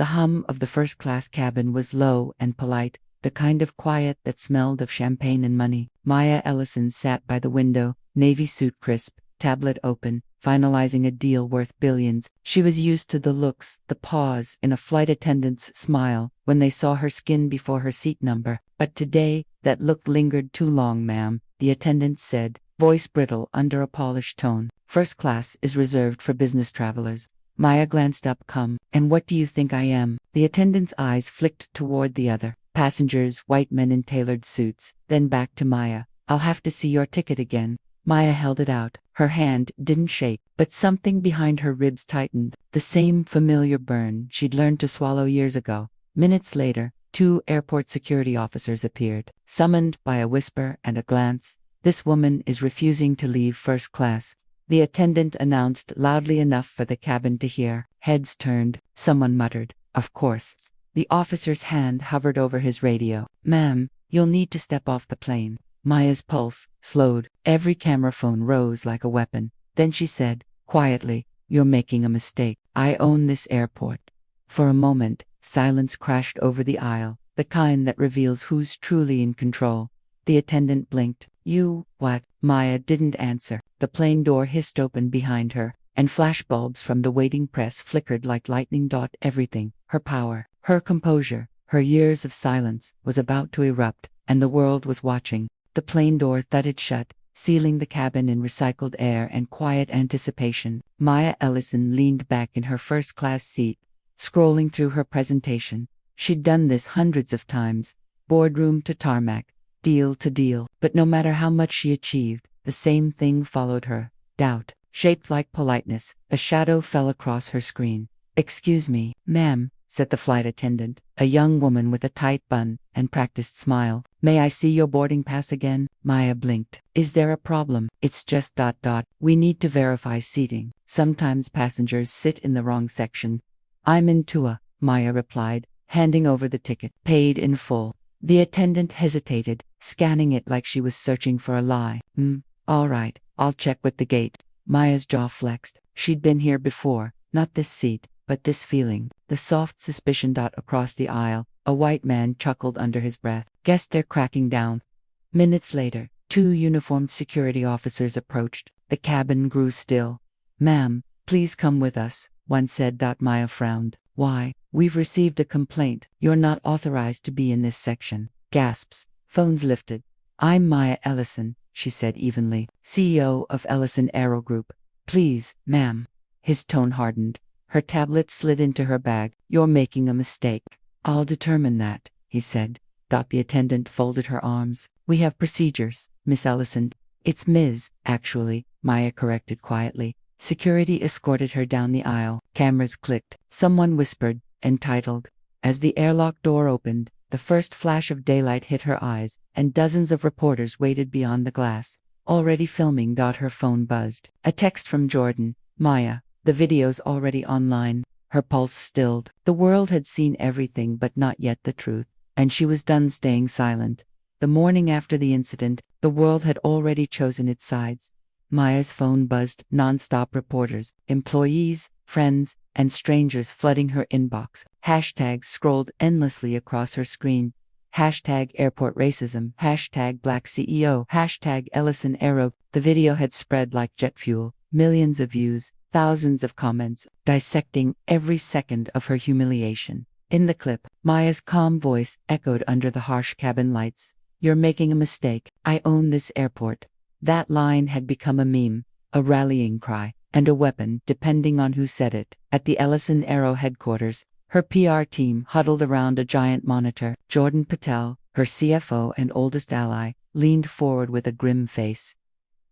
The hum of the first-class cabin was low and polite, the kind of quiet that smelled of champagne and money. Maya Ellison sat by the window, navy suit crisp, tablet open, finalizing a deal worth billions. She was used to the looks, the pause in a flight attendant's smile when they saw her skin before her seat number. But today, that look lingered too long, ma'am, the attendant said, voice brittle under a polished tone. First class is reserved for business travelers. Maya glanced up. Come, and what do you think I am? The attendant's eyes flicked toward the other passengers, white men in tailored suits, then back to Maya. I'll have to see your ticket again. Maya held it out. Her hand didn't shake, but something behind her ribs tightened. The same familiar burn she'd learned to swallow years ago. Minutes later, 2 airport security officers appeared, summoned by a whisper and a glance. This woman is refusing to leave first class, the attendant announced loudly enough for the cabin to hear. Heads turned. Someone muttered, "Of course." The officer's hand hovered over his radio. "Ma'am, you'll need to step off the plane." Maya's pulse slowed. Every camera phone rose like a weapon. Then she said, quietly, "You're making a mistake. I own this airport." For a moment, silence crashed over the aisle, the kind that reveals who's truly in control. The attendant blinked. "You, what?" Maya didn't answer. The plane door hissed open behind her, and flashbulbs from the waiting press flickered like lightning. Everything, her power, her composure, her years of silence, was about to erupt, and the world was watching. The plane door thudded shut, sealing the cabin in recycled air and quiet anticipation. Maya Ellison leaned back in her first-class seat, scrolling through her presentation. She'd done this hundreds of times, boardroom to tarmac, deal to deal. But no matter how much she achieved, the same thing followed her: doubt. Shaped like politeness, a shadow fell across her screen. "Excuse me, ma'am," said the flight attendant, a young woman with a tight bun and practiced smile. "May I see your boarding pass again?" Maya blinked. "Is there a problem?" "It's just ... We need to verify seating. Sometimes passengers sit in the wrong section." "I'm in Tua," Maya replied, handing over the ticket. "Paid in full." The attendant hesitated, scanning it like she was searching for a lie. All right, I'll check with the gate." Maya's jaw flexed. She'd been here before, not this seat, but this feeling, the soft suspicion. Across the aisle, a white man chuckled under his breath. "Guess they're cracking down." Minutes later, 2 uniformed security officers approached. The cabin grew still. "Ma'am, please come with us," one said. Maya frowned. "Why?" "We've received a complaint. You're not authorized to be in this section." Gasps. Phones lifted. "I'm Maya Ellison," she said evenly, "CEO of Ellison Aero Group." "Please, ma'am." His tone hardened. Her tablet slid into her bag. "You're making a mistake." "I'll determine that," he said. The attendant folded her arms. "We have procedures, Miss Ellison." "It's Ms., actually," Maya corrected quietly. Security escorted her down the aisle. Cameras clicked. Someone whispered, "Entitled." As the airlock door opened, the first flash of daylight hit her eyes, and dozens of reporters waited beyond the glass. "Already filming." Her phone buzzed. A text from Jordan. "Maya, the video's already online." Her pulse stilled. The world had seen everything but not yet the truth, and she was done staying silent. The morning after the incident, the world had already chosen its sides. Maya's phone buzzed, non-stop reporters, employees, friends, and strangers flooding her inbox. Hashtags scrolled endlessly across her screen. Hashtag airport racism, hashtag black CEO, hashtag Ellison Aero. The video had spread like jet fuel. Millions of views, thousands of comments, dissecting every second of her humiliation. In the clip, Maya's calm voice echoed under the harsh cabin lights. "You're making a mistake. I own this airport." That line had become a meme, a rallying cry, and a weapon, depending on who said it. At the Ellison Aero headquarters, her PR team huddled around a giant monitor. Jordan Patel, her CFO and oldest ally, leaned forward with a grim face.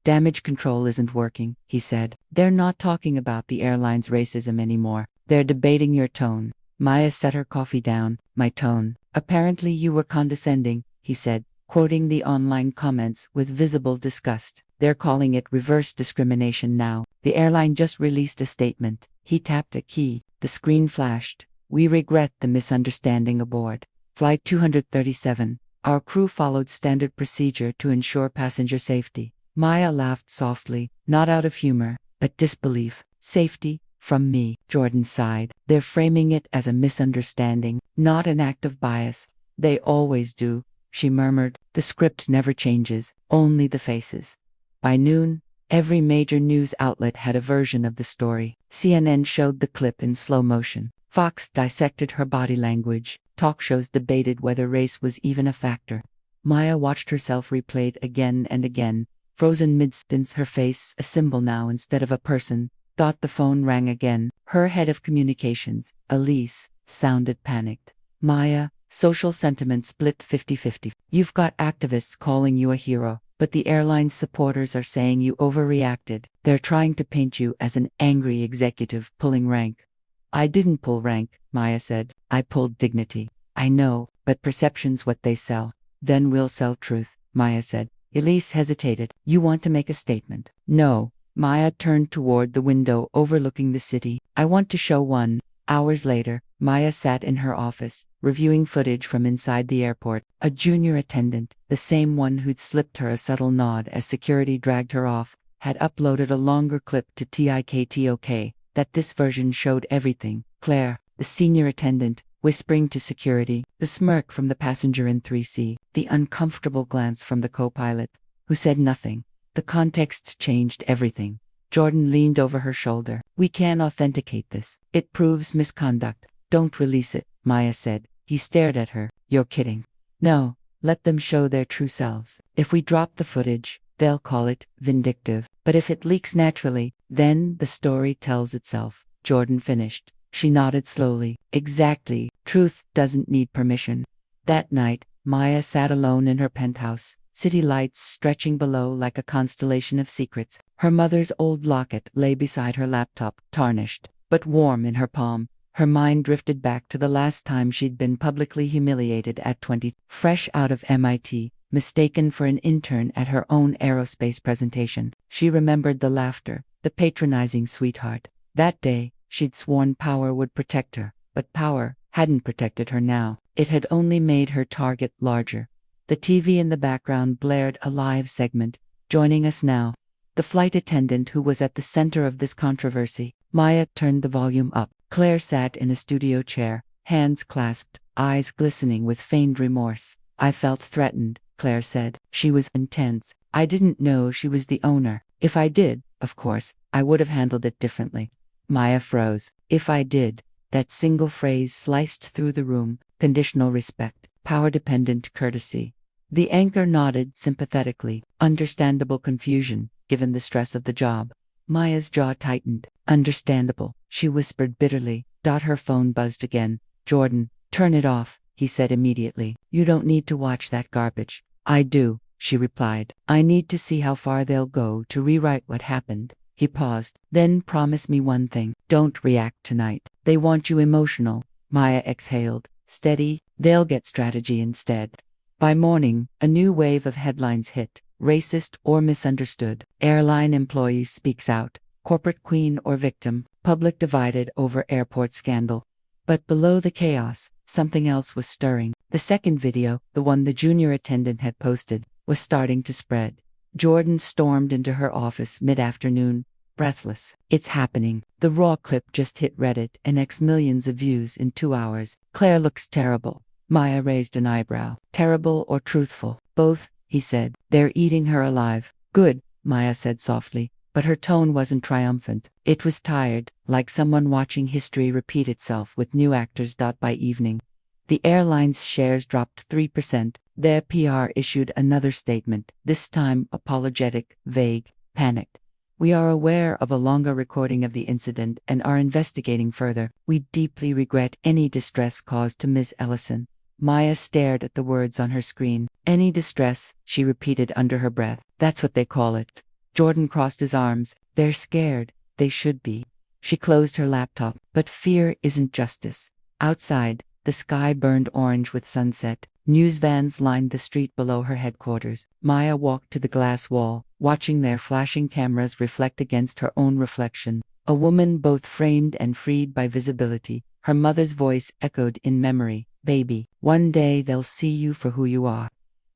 "Damage control isn't working," he said. "They're not talking about the airline's racism anymore. They're debating your tone." Maya set her coffee down. "My tone? Apparently you were condescending," he said, quoting the online comments with visible disgust. "They're calling it reverse discrimination now. The airline just released a statement." He tapped a key. The screen flashed. "We regret the misunderstanding aboard Flight 237. Our crew followed standard procedure to ensure passenger safety." Maya laughed softly, not out of humor, but disbelief. "Safety? From me, Jordan sighed. They're framing it as a misunderstanding, not an act of bias. They always do, she murmured. The script never changes, only the faces. By noon, every major news outlet had a version of the story. CNN showed the clip in slow motion. Fox dissected her body language. Talk shows debated whether race was even a factor. Maya watched herself replayed again and again, frozen mid-sentence, her face a symbol now instead of a person. Thought the phone rang again. Her head of communications, Elise, sounded panicked. Maya, social sentiment split 50-50. You've got activists calling you a hero, but the airline's supporters are saying you overreacted. They're trying to paint you as an angry executive pulling rank. I didn't pull rank, Maya said. I pulled dignity. I know, but perception's what they sell. Then we'll sell truth, Maya said. Elise hesitated. You want to make a statement? No. Maya turned toward the window overlooking the city. I want to show one. Hours later, Maya sat in her office, reviewing footage from inside the airport. A junior attendant, the same one who'd slipped her a subtle nod as security dragged her off, had uploaded a longer clip to TikTok. That this version showed everything. Claire, the senior attendant, whispering to security, the smirk from the passenger in 3C, the uncomfortable glance from the co-pilot, who said nothing. The context changed everything. Jordan leaned over her shoulder. We can authenticate this. It proves misconduct. Don't release it, Maya said. He stared at her. You're kidding. No, let them show their true selves. If we drop the footage, they'll call it vindictive. But if it leaks naturally, then the story tells itself. Jordan finished. She nodded slowly. Exactly. Truth doesn't need permission. That night, Maya sat alone in her penthouse. City lights stretching below like a constellation of secrets. Her mother's old locket lay beside her laptop, tarnished, but warm in her palm. Her mind drifted back to the last time she'd been publicly humiliated at 20, fresh out of MIT, mistaken for an intern at her own aerospace presentation. She remembered the laughter, the patronizing sweetheart. That day, she'd sworn power would protect her, but power hadn't protected her now. It had only made her target larger. The TV in the background blared a live segment. Joining us now, the flight attendant who was at the center of this controversy. Maya turned the volume up. Claire sat in a studio chair, hands clasped, eyes glistening with feigned remorse. I felt threatened, Claire said. She was intense. I didn't know she was the owner. If I did, of course, I would have handled it differently. Maya froze. If I did. That single phrase sliced through the room. Conditional respect, power-dependent courtesy. The anchor nodded sympathetically. Understandable confusion, given the stress of the job. Maya's jaw tightened. Understandable, she whispered bitterly. Her phone buzzed again. Jordan, turn it off, he said immediately. You don't need to watch that garbage. I do, she replied. I need to see how far they'll go to rewrite what happened. He paused. Then promise me one thing. Don't react tonight. They want you emotional. Maya exhaled. Steady, they'll get strategy instead. By morning, a new wave of headlines hit. Racist or misunderstood. Airline employee speaks out. Corporate queen or victim. Public divided over airport scandal. But below the chaos, something else was stirring. The second video, the one the junior attendant had posted, was starting to spread. Jordan stormed into her office mid-afternoon, breathless. It's happening. The raw clip just hit Reddit and millions of views in 2 hours. Claire looks terrible. Maya raised an eyebrow. Terrible or truthful? Both, he said. They're eating her alive. Good, Maya said softly, but her tone wasn't triumphant. It was tired, like someone watching history repeat itself with new actors. By evening, the airline's shares dropped 3%. Their PR issued another statement, this time apologetic, vague, panicked. We are aware of a longer recording of the incident and are investigating further. We deeply regret any distress caused to Ms. Ellison. Maya stared at the words on her screen. Any distress, she repeated under her breath. That's what they call it. Jordan crossed his arms. They're scared. They should be. She closed her laptop. But fear isn't justice. Outside, the sky burned orange with sunset. News vans lined the street below her headquarters. Maya walked to the glass wall, watching their flashing cameras reflect against her own reflection. A woman both framed and freed by visibility. Her mother's voice echoed in memory. Baby, one day they'll see you for who you are.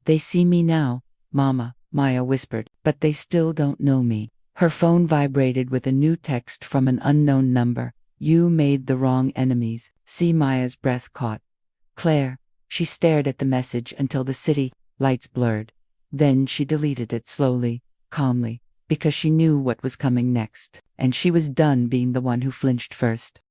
They see me now, Mama, Maya whispered, but they still don't know me. Her phone vibrated with a new text from an unknown number. You made the wrong enemies. See, Maya's breath caught. Claire. She stared at the message until the city lights blurred. Then she deleted it slowly, calmly, because she knew what was coming next, and she was done being the one who flinched first.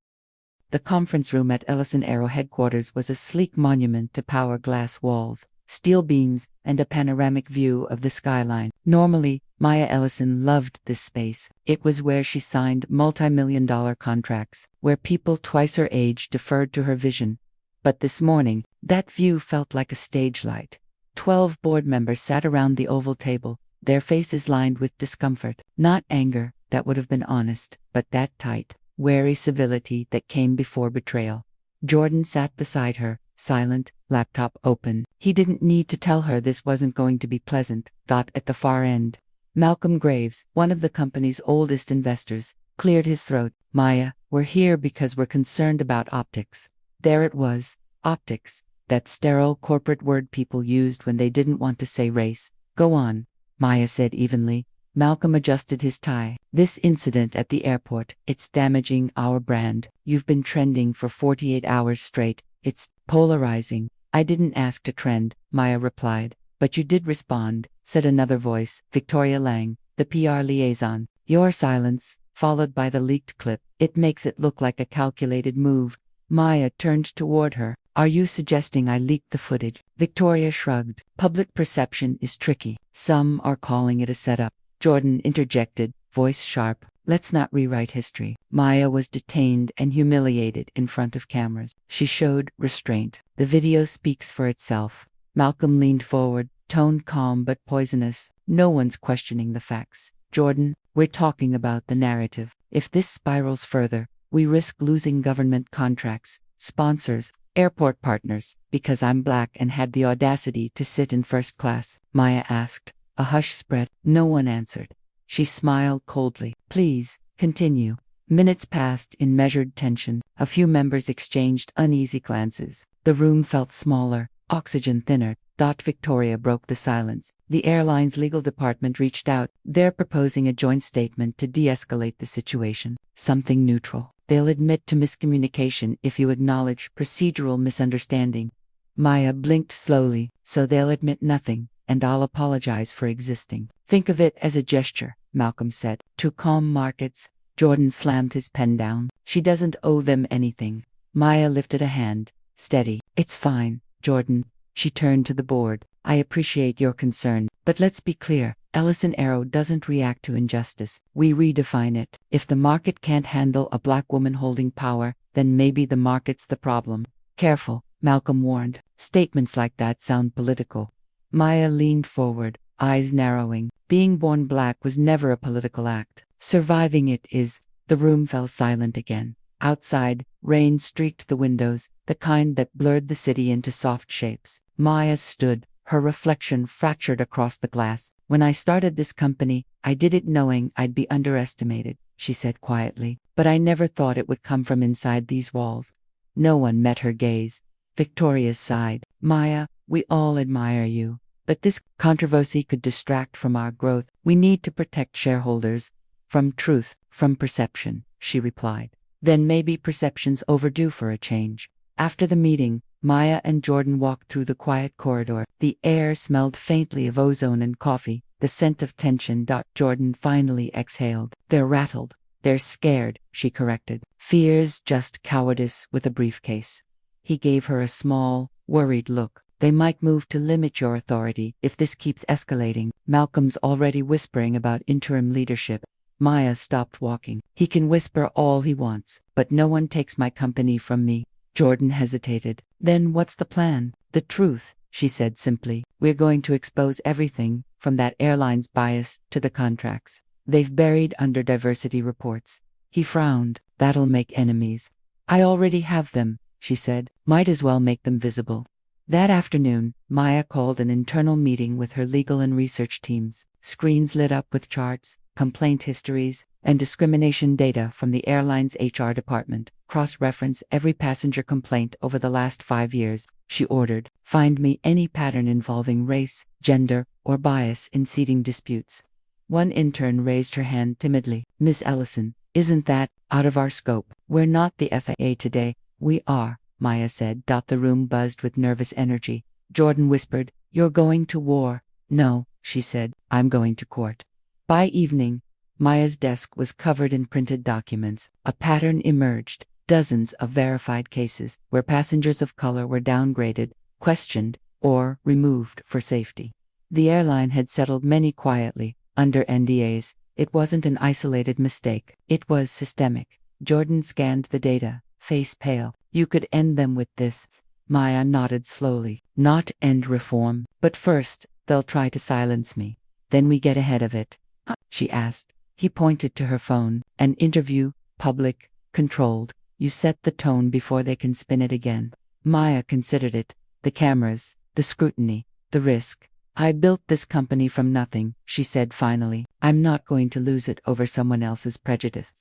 The conference room at Ellison Aero headquarters was a sleek monument to power glass walls, steel beams, and a panoramic view of the skyline. Normally, Maya Ellison loved this space. It was where she signed multi-million-dollar contracts, where people twice her age deferred to her vision. But this morning, that view felt like a stage light. 12 board members sat around the oval table, their faces lined with discomfort. Not anger, that would have been honest, but that tight, wary civility that came before betrayal. Jordan sat beside her, silent, laptop open. He didn't need to tell her this wasn't going to be pleasant. At the far end, Malcolm Graves, one of the company's oldest investors, cleared his throat. Maya, we're here because we're concerned about optics. There it was, optics, that sterile corporate word people used when they didn't want to say race. Go on, Maya said evenly. Malcolm adjusted his tie. This incident at the airport, it's damaging our brand. You've been trending for 48 hours straight. It's polarizing. I didn't ask to trend, Maya replied. But you did respond, said another voice, Victoria Lang, the PR liaison. Your silence, followed by the leaked clip, it makes it look like a calculated move. Maya turned toward her. Are you suggesting I leaked the footage? Victoria shrugged. Public perception is tricky. Some are calling it a setup. Jordan interjected, voice sharp. Let's not rewrite history. Maya was detained and humiliated in front of cameras. She showed restraint. The video speaks for itself. Malcolm leaned forward, tone calm but poisonous. No one's questioning the facts. Jordan, we're talking about the narrative. If this spirals further, we risk losing government contracts, sponsors, airport partners. Because I'm black and had the audacity to sit in first class? Maya asked. A hush spread. No one answered. She smiled coldly. Please, continue. Minutes passed in measured tension. A few members exchanged uneasy glances. The room felt smaller, oxygen thinner. Victoria broke the silence. The airline's legal department reached out. They're proposing a joint statement to de-escalate the situation. Something neutral. They'll admit to miscommunication if you acknowledge procedural misunderstanding. Maya blinked slowly. So they'll admit nothing, and I'll apologize for existing. Think of it as a gesture, Malcolm said. To calm markets. Jordan slammed his pen down. She doesn't owe them anything. Maya lifted a hand. Steady. It's fine, Jordan. She turned to the board. I appreciate your concern, but let's be clear. Ellison Aero doesn't react to injustice. We redefine it. If the market can't handle a black woman holding power, then maybe the market's the problem. Careful, Malcolm warned. Statements like that sound political. Maya leaned forward, eyes narrowing. Being born black was never a political act. Surviving it is. The room fell silent again. Outside, rain streaked the windows, the kind that blurred the city into soft shapes. Maya stood, her reflection fractured across the glass. When I started this company, I did it knowing I'd be underestimated, she said quietly. But I never thought it would come from inside these walls. No one met her gaze. Victoria sighed. Maya, we all admire you. But this controversy could distract from our growth. We need to protect shareholders. From truth, from perception, she replied. Then maybe perception's overdue for a change. After the meeting, Maya and Jordan walked through the quiet corridor. The air smelled faintly of ozone and coffee, the scent of tension. Jordan finally exhaled. They're rattled. They're scared, she corrected. Fear's just cowardice with a briefcase. He gave her a small, worried look. They might move to limit your authority if this keeps escalating. Malcolm's already whispering about interim leadership. Maya stopped walking. He can whisper all he wants, but no one takes my company from me. Jordan hesitated. Then what's the plan? The truth, she said simply. We're going to expose everything, from that airline's bias to the contracts they've buried under diversity reports. He frowned. That'll make enemies. I already have them, she said. Might as well make them visible. That afternoon, Maya called an internal meeting with her legal and research teams. Screens lit up with charts, complaint histories, and discrimination data from the airline's HR department. Cross-reference every passenger complaint over the last 5 years, she ordered. Find me any pattern involving race, gender, or bias in seating disputes. One intern raised her hand timidly. Miss Ellison, isn't that out of our scope? We're not the FAA today. We are, Maya said. The room buzzed with nervous energy. Jordan whispered, "You're going to war." "No," she said, "I'm going to court." By evening, Maya's desk was covered in printed documents. A pattern emerged: dozens of verified cases where passengers of color were downgraded, questioned, or removed for safety. The airline had settled many quietly, under NDAs. It wasn't an isolated mistake. It was systemic. Jordan scanned the data, face pale. "You could end them with this." Maya nodded slowly. "Not end reform. But first, they'll try to silence me. Then we get ahead of it." "Huh?" she asked. He pointed to her phone. "An interview, public, controlled. You set the tone before they can spin it again." Maya considered it. The cameras, the scrutiny, the risk. "I built this company from nothing," she said finally. "I'm not going to lose it over someone else's prejudice."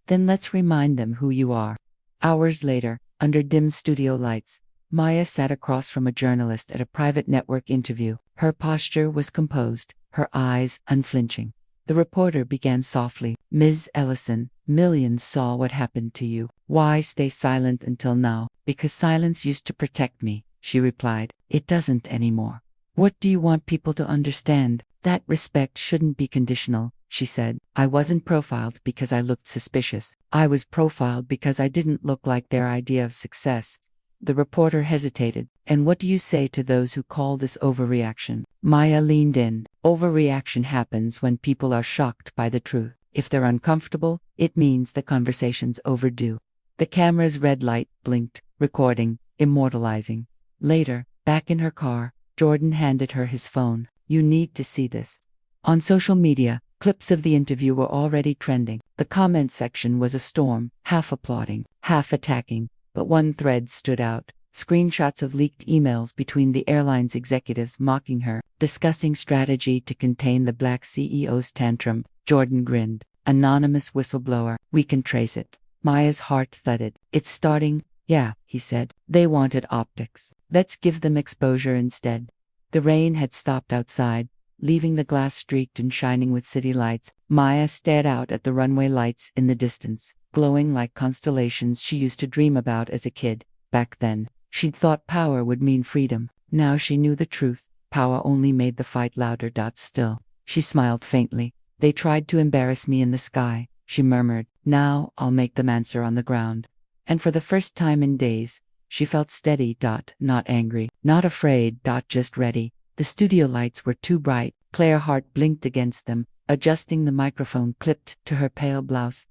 "Then let's remind them who you are." Hours later, under dim studio lights, Maya sat across from a journalist at a private network interview. Her posture was composed, her eyes unflinching. The reporter began softly. "Ms. Ellison, millions saw what happened to you. Why stay silent until now?" "Because silence used to protect me," she replied. "It doesn't anymore." "What do you want people to understand?" "That respect shouldn't be conditional," she said. "I wasn't profiled because I looked suspicious. I was profiled because I didn't look like their idea of success." The reporter hesitated. "And what do you say to those who call this overreaction?" Maya leaned in. "Overreaction happens when people are shocked by the truth. If they're uncomfortable, it means the conversation's overdue." The camera's red light blinked, recording, immortalizing. Later, back in her car, Jordan handed her his phone. "You need to see this." On social media, clips of the interview were already trending. The comment section was a storm, half applauding, half attacking. But one thread stood out: screenshots of leaked emails between the airline's executives mocking her, discussing strategy to contain the black CEO's tantrum. Jordan grinned. "Anonymous whistleblower. We can trace it." Maya's heart thudded. "It's starting." "Yeah," he said. "They wanted optics. Let's give them exposure instead." The rain had stopped outside, leaving the glass streaked and shining with city lights. Maya stared out at the runway lights in the distance, glowing like constellations she used to dream about as a kid. Back then, she'd thought power would mean freedom. Now she knew the truth. Power only made the fight louder. Still, she smiled faintly. "They tried to embarrass me in the sky," she murmured. "Now I'll make them answer on the ground." And for the first time in days, she felt steady. Not angry, not afraid. Just ready. The studio lights were too bright. Claire Hart blinked against them, adjusting the microphone clipped to her pale blouse.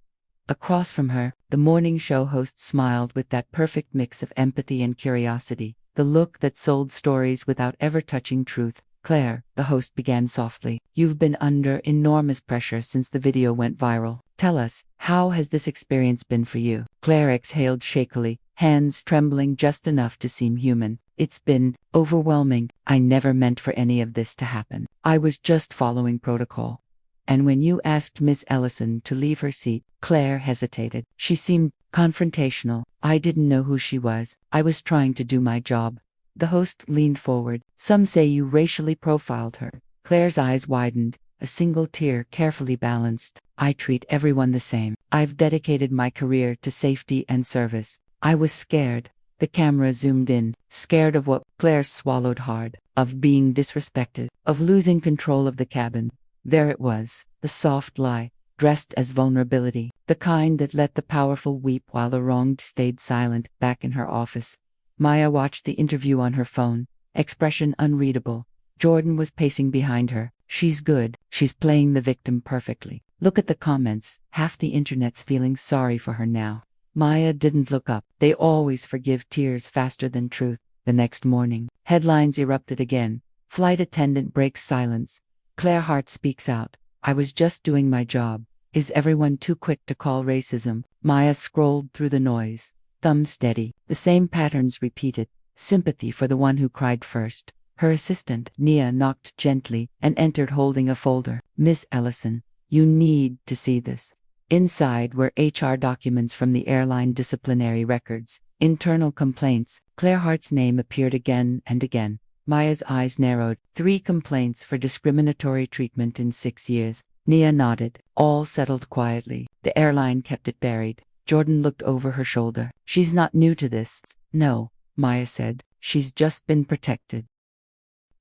Across from her, the morning show host smiled with that perfect mix of empathy and curiosity, the look that sold stories without ever touching truth. "Claire," the host began softly, "you've been under enormous pressure since the video went viral. Tell us, how has this experience been for you?" Claire exhaled shakily, hands trembling just enough to seem human. "It's been overwhelming. I never meant for any of this to happen. I was just following protocol." "And when you asked Miss Ellison to leave her seat," Claire hesitated. She seemed confrontational. "I didn't know who she was. I was trying to do my job." The host leaned forward. "Some say you racially profiled her." Claire's eyes widened, a single tear carefully balanced. "I treat everyone the same. I've dedicated my career to safety and service. I was scared." The camera zoomed in. Scared of what? Claire swallowed hard. Of being disrespected. Of losing control of the cabin. There it was, the soft lie, dressed as vulnerability, the kind that let the powerful weep while the wronged stayed silent. Back in her office, Maya watched the interview on her phone, expression unreadable. Jordan was pacing behind her. "She's good. She's playing the victim perfectly. Look at the comments. Half the internet's feeling sorry for her now." Maya didn't look up. They always forgive tears faster than truth. The next morning, headlines erupted again. Flight attendant breaks silence. Claire Hart speaks out. "I was just doing my job." Is everyone too quick to call racism? Maya scrolled through the noise, thumb steady. The same patterns repeated. Sympathy for the one who cried first. Her assistant, Nia, knocked gently and entered holding a folder. "Miss Ellison, you need to see this." Inside were HR documents from the airline disciplinary records, internal complaints. Claire Hart's name appeared again and again. Maya's eyes narrowed. 3 complaints for discriminatory treatment in 6 years. Nia nodded. All settled quietly. The airline kept it buried. Jordan looked over her shoulder. She's not new to this. No, Maya said. She's just been protected.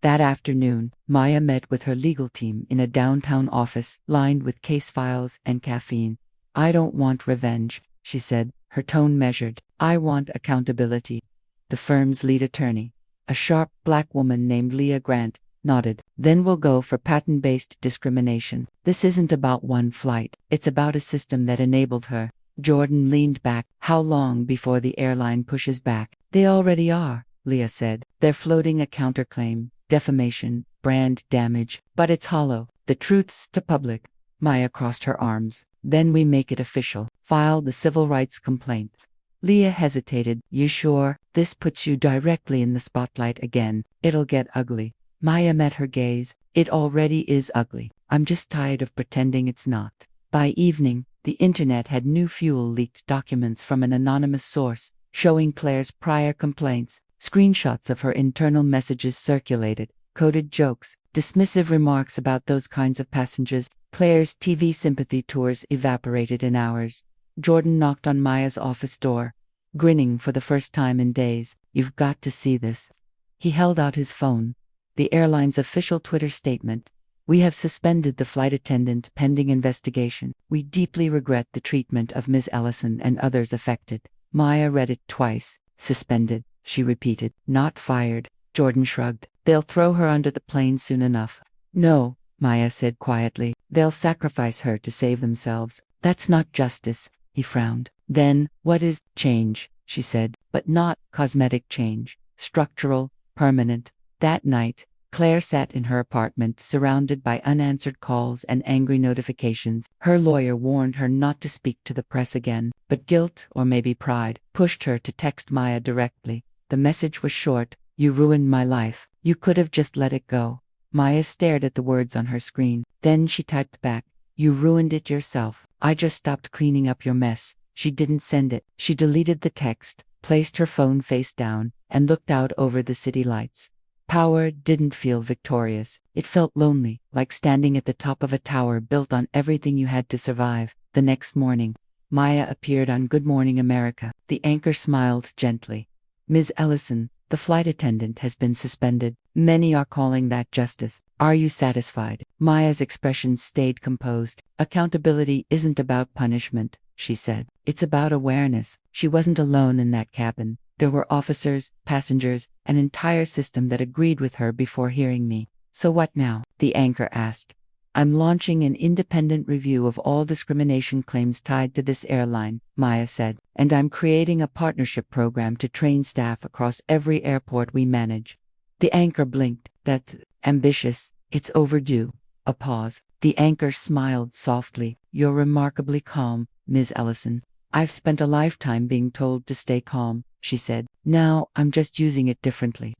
That afternoon, Maya met with her legal team in a downtown office lined with case files and caffeine. I don't want revenge, she said, her tone measured. I want accountability. The firm's lead attorney, a sharp black woman named Leah Grant, nodded. Then we'll go for patent-based discrimination. This isn't about one flight. It's about a system that enabled her. Jordan leaned back. How long before the airline pushes back? They already are, Leah said. They're floating a counterclaim. Defamation, brand damage, but it's hollow. The truth's to public. Maya crossed her arms. Then we make it official. File the civil rights complaint. Leah hesitated. You sure? This puts you directly in the spotlight again. It'll get ugly. Maya met her gaze. It already is ugly. I'm just tired of pretending it's not. By evening, the internet had new fuel leaked documents from an anonymous source, showing Claire's prior complaints. Screenshots of her internal messages circulated, coded jokes, dismissive remarks about those kinds of passengers. Claire's TV sympathy tours evaporated in hours. Jordan knocked on Maya's office door, grinning for the first time in days. You've got to see this. He held out his phone. The airline's official Twitter statement. We have suspended the flight attendant pending investigation. We deeply regret the treatment of Ms. Ellison and others affected. Maya read it twice. Suspended, she repeated. Not fired. Jordan shrugged. They'll throw her under the plane soon enough. No, Maya said quietly. They'll sacrifice her to save themselves. That's not justice, he frowned. Then, what is change? She said, but not cosmetic change. Structural, permanent. That night, Claire sat in her apartment surrounded by unanswered calls and angry notifications. Her lawyer warned her not to speak to the press again, but guilt, or maybe pride, pushed her to text Maya directly. The message was short. You ruined my life. You could have just let it go. Maya stared at the words on her screen. Then she typed back. You ruined it yourself. I just stopped cleaning up your mess. She didn't send it. She deleted the text, placed her phone face down, and looked out over the city lights. Power didn't feel victorious. It felt lonely, like standing at the top of a tower built on everything you had to survive. The next morning, Maya appeared on Good Morning America. The anchor smiled gently. Ms. Ellison, the flight attendant has been suspended. Many are calling that justice. Are you satisfied? Maya's expression stayed composed. Accountability isn't about punishment, she said. It's about awareness. She wasn't alone in that cabin. There were officers, passengers, an entire system that agreed with her before hearing me. So what now? The anchor asked. I'm launching an independent review of all discrimination claims tied to this airline, Maya said, and I'm creating a partnership program to train staff across every airport we manage. The anchor blinked. That's ambitious. It's overdue. A pause. The anchor smiled softly. You're remarkably calm, Ms. Ellison. I've spent a lifetime being told to stay calm, she said. Now I'm just using it differently.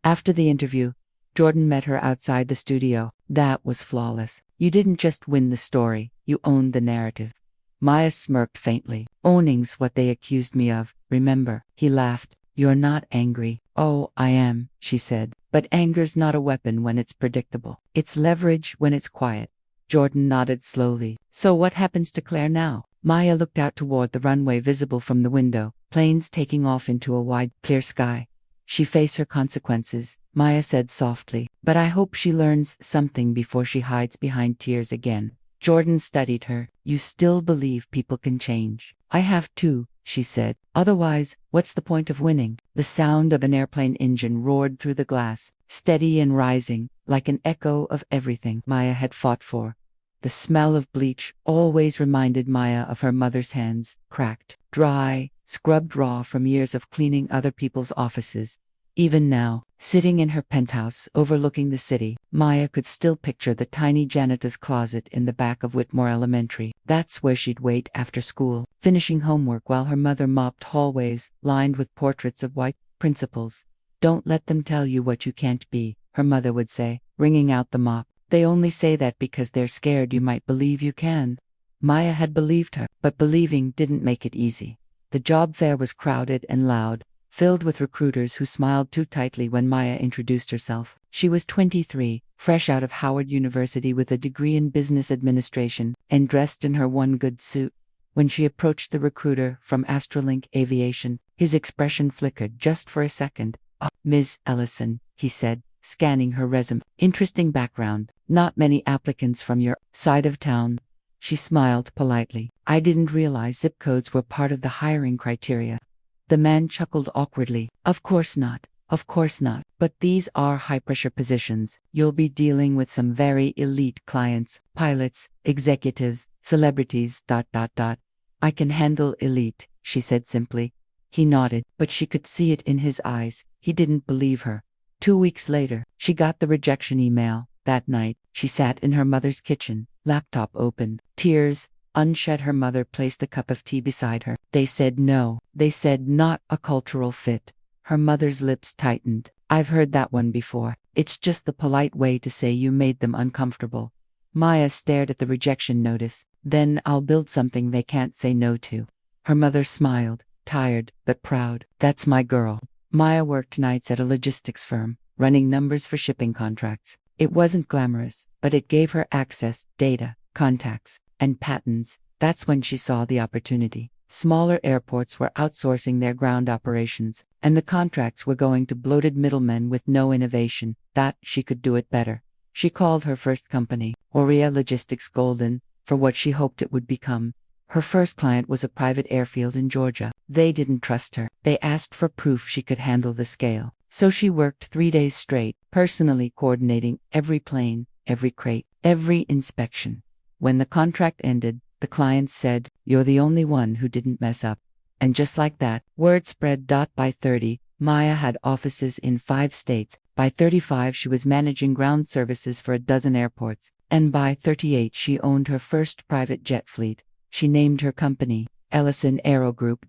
After the interview, Jordan met her outside the studio. That was flawless. You didn't just win the story, you owned the narrative. Maya smirked faintly. Owning's what they accused me of, remember? He laughed. You're not angry. Oh, I am, she said. But anger's not a weapon when it's predictable. It's leverage when it's quiet. Jordan nodded slowly. So what happens to Claire now? Maya looked out toward the runway visible from the window, planes taking off into a wide, clear sky. She faced her consequences, Maya said softly, but I hope she learns something before she hides behind tears again. Jordan studied her. You still believe people can change. I have too, she said. Otherwise, what's the point of winning? The sound of an airplane engine roared through the glass, steady and rising, like an echo of everything Maya had fought for. The smell of bleach always reminded Maya of her mother's hands, cracked, dry, scrubbed raw from years of cleaning other people's offices. Even now, sitting in her penthouse overlooking the city, Maya could still picture the tiny janitor's closet in the back of Whitmore Elementary. That's where she'd wait after school, finishing homework while her mother mopped hallways lined with portraits of white principals. Don't let them tell you what you can't be, her mother would say, wringing out the mop. They only say that because they're scared you might believe you can. Maya had believed her, but believing didn't make it easy. The job fair was crowded and loud, filled with recruiters who smiled too tightly when Maya introduced herself. She was 23, fresh out of Howard University with a degree in business administration, and dressed in her one good suit. When she approached the recruiter from Astrolink Aviation, his expression flickered just for a second. "Oh, Ms. Ellison," he said, scanning her resume. "Interesting background. Not many applicants from your side of town." She smiled politely. "I didn't realize zip codes were part of the hiring criteria." The man chuckled awkwardly. "Of course not. Of course not. But these are high-pressure positions. You'll be dealing with some very elite clients, pilots, executives, celebrities, ... "I can handle elite," she said simply. He nodded, but she could see it in his eyes. He didn't believe her. 2 weeks later, she got the rejection email. That night, she sat in her mother's kitchen, laptop open, tears unshed. Her mother placed a cup of tea beside her. "They said no. They said not a cultural fit." Her mother's lips tightened. "I've heard that one before. It's just the polite way to say you made them uncomfortable." Maya stared at the rejection notice. "Then I'll build something they can't say no to." Her mother smiled, tired but proud. "That's my girl." Maya worked nights at a logistics firm, running numbers for shipping contracts. It wasn't glamorous, but it gave her access, data, contacts, and patents. That's when she saw the opportunity. Smaller airports were outsourcing their ground operations, and the contracts were going to bloated middlemen with no innovation. That she could do it better. She called her first company, Aurea Logistics Golden, for what she hoped it would become. Her first client was a private airfield in Georgia. They didn't trust her. They asked for proof she could handle the scale. So she worked 3 days straight, personally coordinating every plane, every crate, every inspection. When the contract ended, the client said, "You're the only one who didn't mess up." And just like that, word spread. By 30, Maya had offices in 5 states. By 35, she was managing ground services for a dozen airports. And by 38, she owned her first private jet fleet. She named her company, Ellison Aero Group.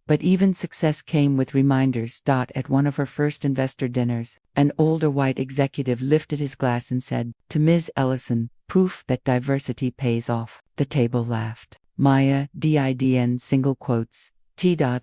But even success came with reminders. At one of her first investor dinners, an older white executive lifted his glass and said, "To Ms. Ellison, proof that diversity pays off." The table laughed. Maya, DIDN single quotes.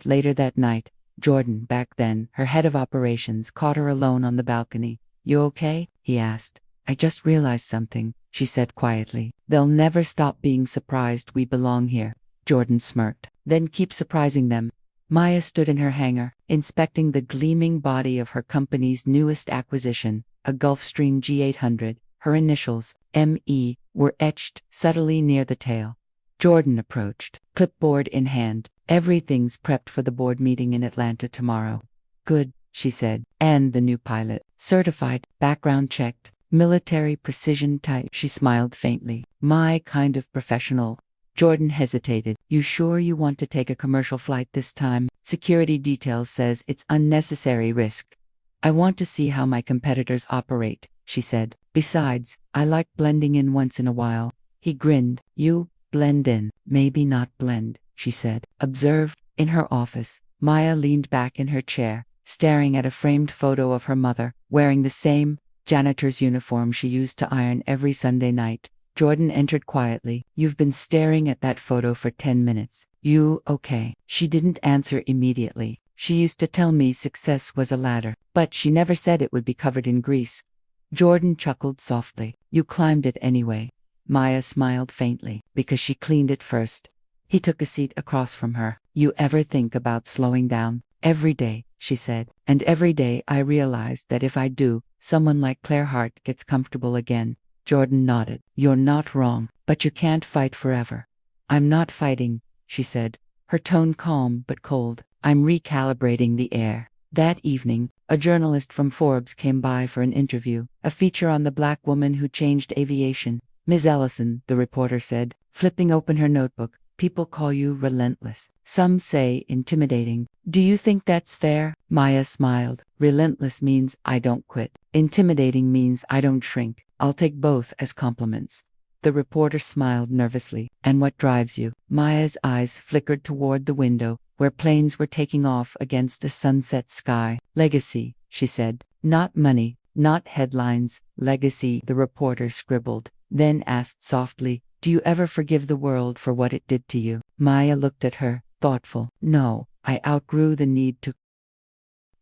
Later that night, Jordan, back then her head of operations, caught her alone on the balcony. "You okay?" he asked. "I just realized something," she said quietly. "They'll never stop being surprised we belong here." Jordan smirked. "Then keep surprising them." Maya stood in her hangar, inspecting the gleaming body of her company's newest acquisition, a Gulfstream G800. Her initials, ME, were etched subtly near the tail. Jordan approached, clipboard in hand. "Everything's prepped for the board meeting in Atlanta tomorrow." "Good," she said. "And the new pilot? Certified, background checked, military precision type?" She smiled faintly. "My kind of professional." Jordan hesitated. "You sure you want to take a commercial flight this time? Security details says it's unnecessary risk." "I want to see how my competitors operate," she said. "Besides, I like blending in once in a while." He grinned. "You blend in, maybe not blend," she said. Observed. In her office, Maya leaned back in her chair, staring at a framed photo of her mother, wearing the same janitor's uniform she used to iron every Sunday night. Jordan entered quietly. "You've been staring at that photo for 10 minutes. You okay?" She didn't answer immediately. She used to tell me success was a ladder, but she never said it would be covered in grease. Jordan chuckled softly. "You climbed it anyway." Maya smiled faintly, "Because she cleaned it first." He took a seat across from her. "You ever think about slowing down?" "Every day," she said. "And every day I realize that if I do, someone like Claire Hart gets comfortable again." Jordan nodded. "You're not wrong, but you can't fight forever." "I'm not fighting," she said, her tone calm but cold. "I'm recalibrating the air." That evening, a journalist from Forbes came by for an interview, a feature on the black woman who changed aviation. "Ms. Ellison," the reporter said, flipping open her notebook, "people call you relentless. Some say intimidating. Do you think that's fair?" Maya smiled. "Relentless means I don't quit. Intimidating means I don't shrink. I'll take both as compliments." The reporter smiled nervously. "And what drives you?" Maya's eyes flickered toward the window, where planes were taking off against a sunset sky. "Legacy," she said. "Not money, not headlines. Legacy," the reporter scribbled, then asked softly, "Do you ever forgive the world for what it did to you?" Maya looked at her, thoughtful. "No, I outgrew the need to."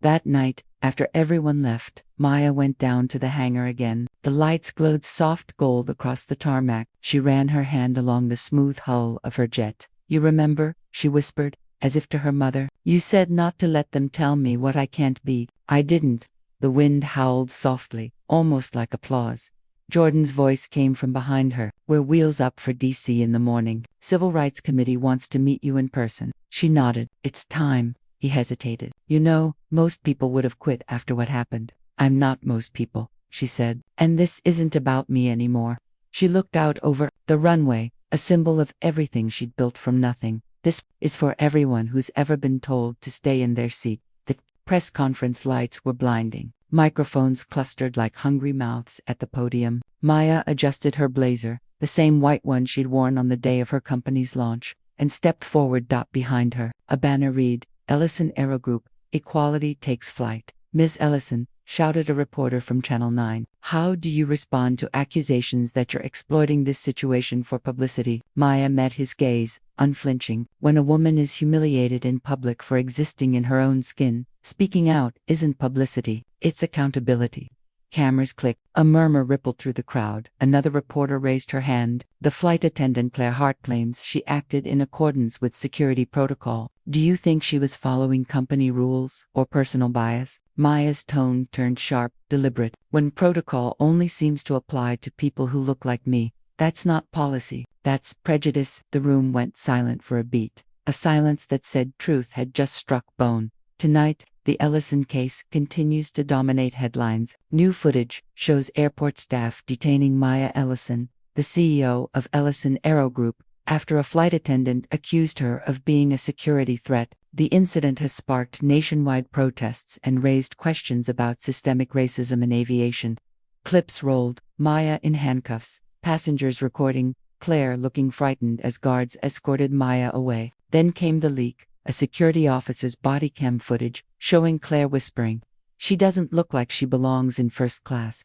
That night, after everyone left, Maya went down to the hangar again. The lights glowed soft gold across the tarmac. She ran her hand along the smooth hull of her jet. "You remember?" she whispered, as if to her mother. "You said not to let them tell me what I can't be." "I didn't." The wind howled softly, almost like applause. Jordan's voice came from behind her. "We're wheels up for DC in the morning. Civil Rights Committee wants to meet you in person." She nodded. "It's time." He hesitated. "You know, most people would have quit after what happened." "I'm not most people," she said. "And this isn't about me anymore." She looked out over the runway, a symbol of everything she'd built from nothing. "This is for everyone who's ever been told to stay in their seat." The press conference lights were blinding. Microphones clustered like hungry mouths at the podium. Maya adjusted her blazer, the same white one she'd worn on the day of her company's launch, and stepped forward. Behind her, a banner read, "Ellison Aero Group, Equality Takes Flight." "Ms. Ellison," shouted a reporter from Channel 9, "how do you respond to accusations that you're exploiting this situation for publicity?" Maya met his gaze, unflinching. "When a woman is humiliated in public for existing in her own skin, speaking out isn't publicity, it's accountability." Cameras clicked. A murmur rippled through the crowd. Another reporter raised her hand. "The flight attendant Claire Hart claims she acted in accordance with security protocol. Do you think she was following company rules or personal bias?" Maya's tone turned sharp, deliberate. "When protocol only seems to apply to people who look like me, that's not policy. That's prejudice." The room went silent for a beat. A silence that said truth had just struck bone. Tonight, the Ellison case continues to dominate headlines. New footage shows airport staff detaining Maya Ellison, the CEO of Ellison Aero Group, after a flight attendant accused her of being a security threat. The incident has sparked nationwide protests and raised questions about systemic racism in aviation. Clips rolled, Maya in handcuffs, passengers recording, Claire looking frightened as guards escorted Maya away. Then came the leak. A security officer's body cam footage, showing Claire whispering, "She doesn't look like she belongs in first class."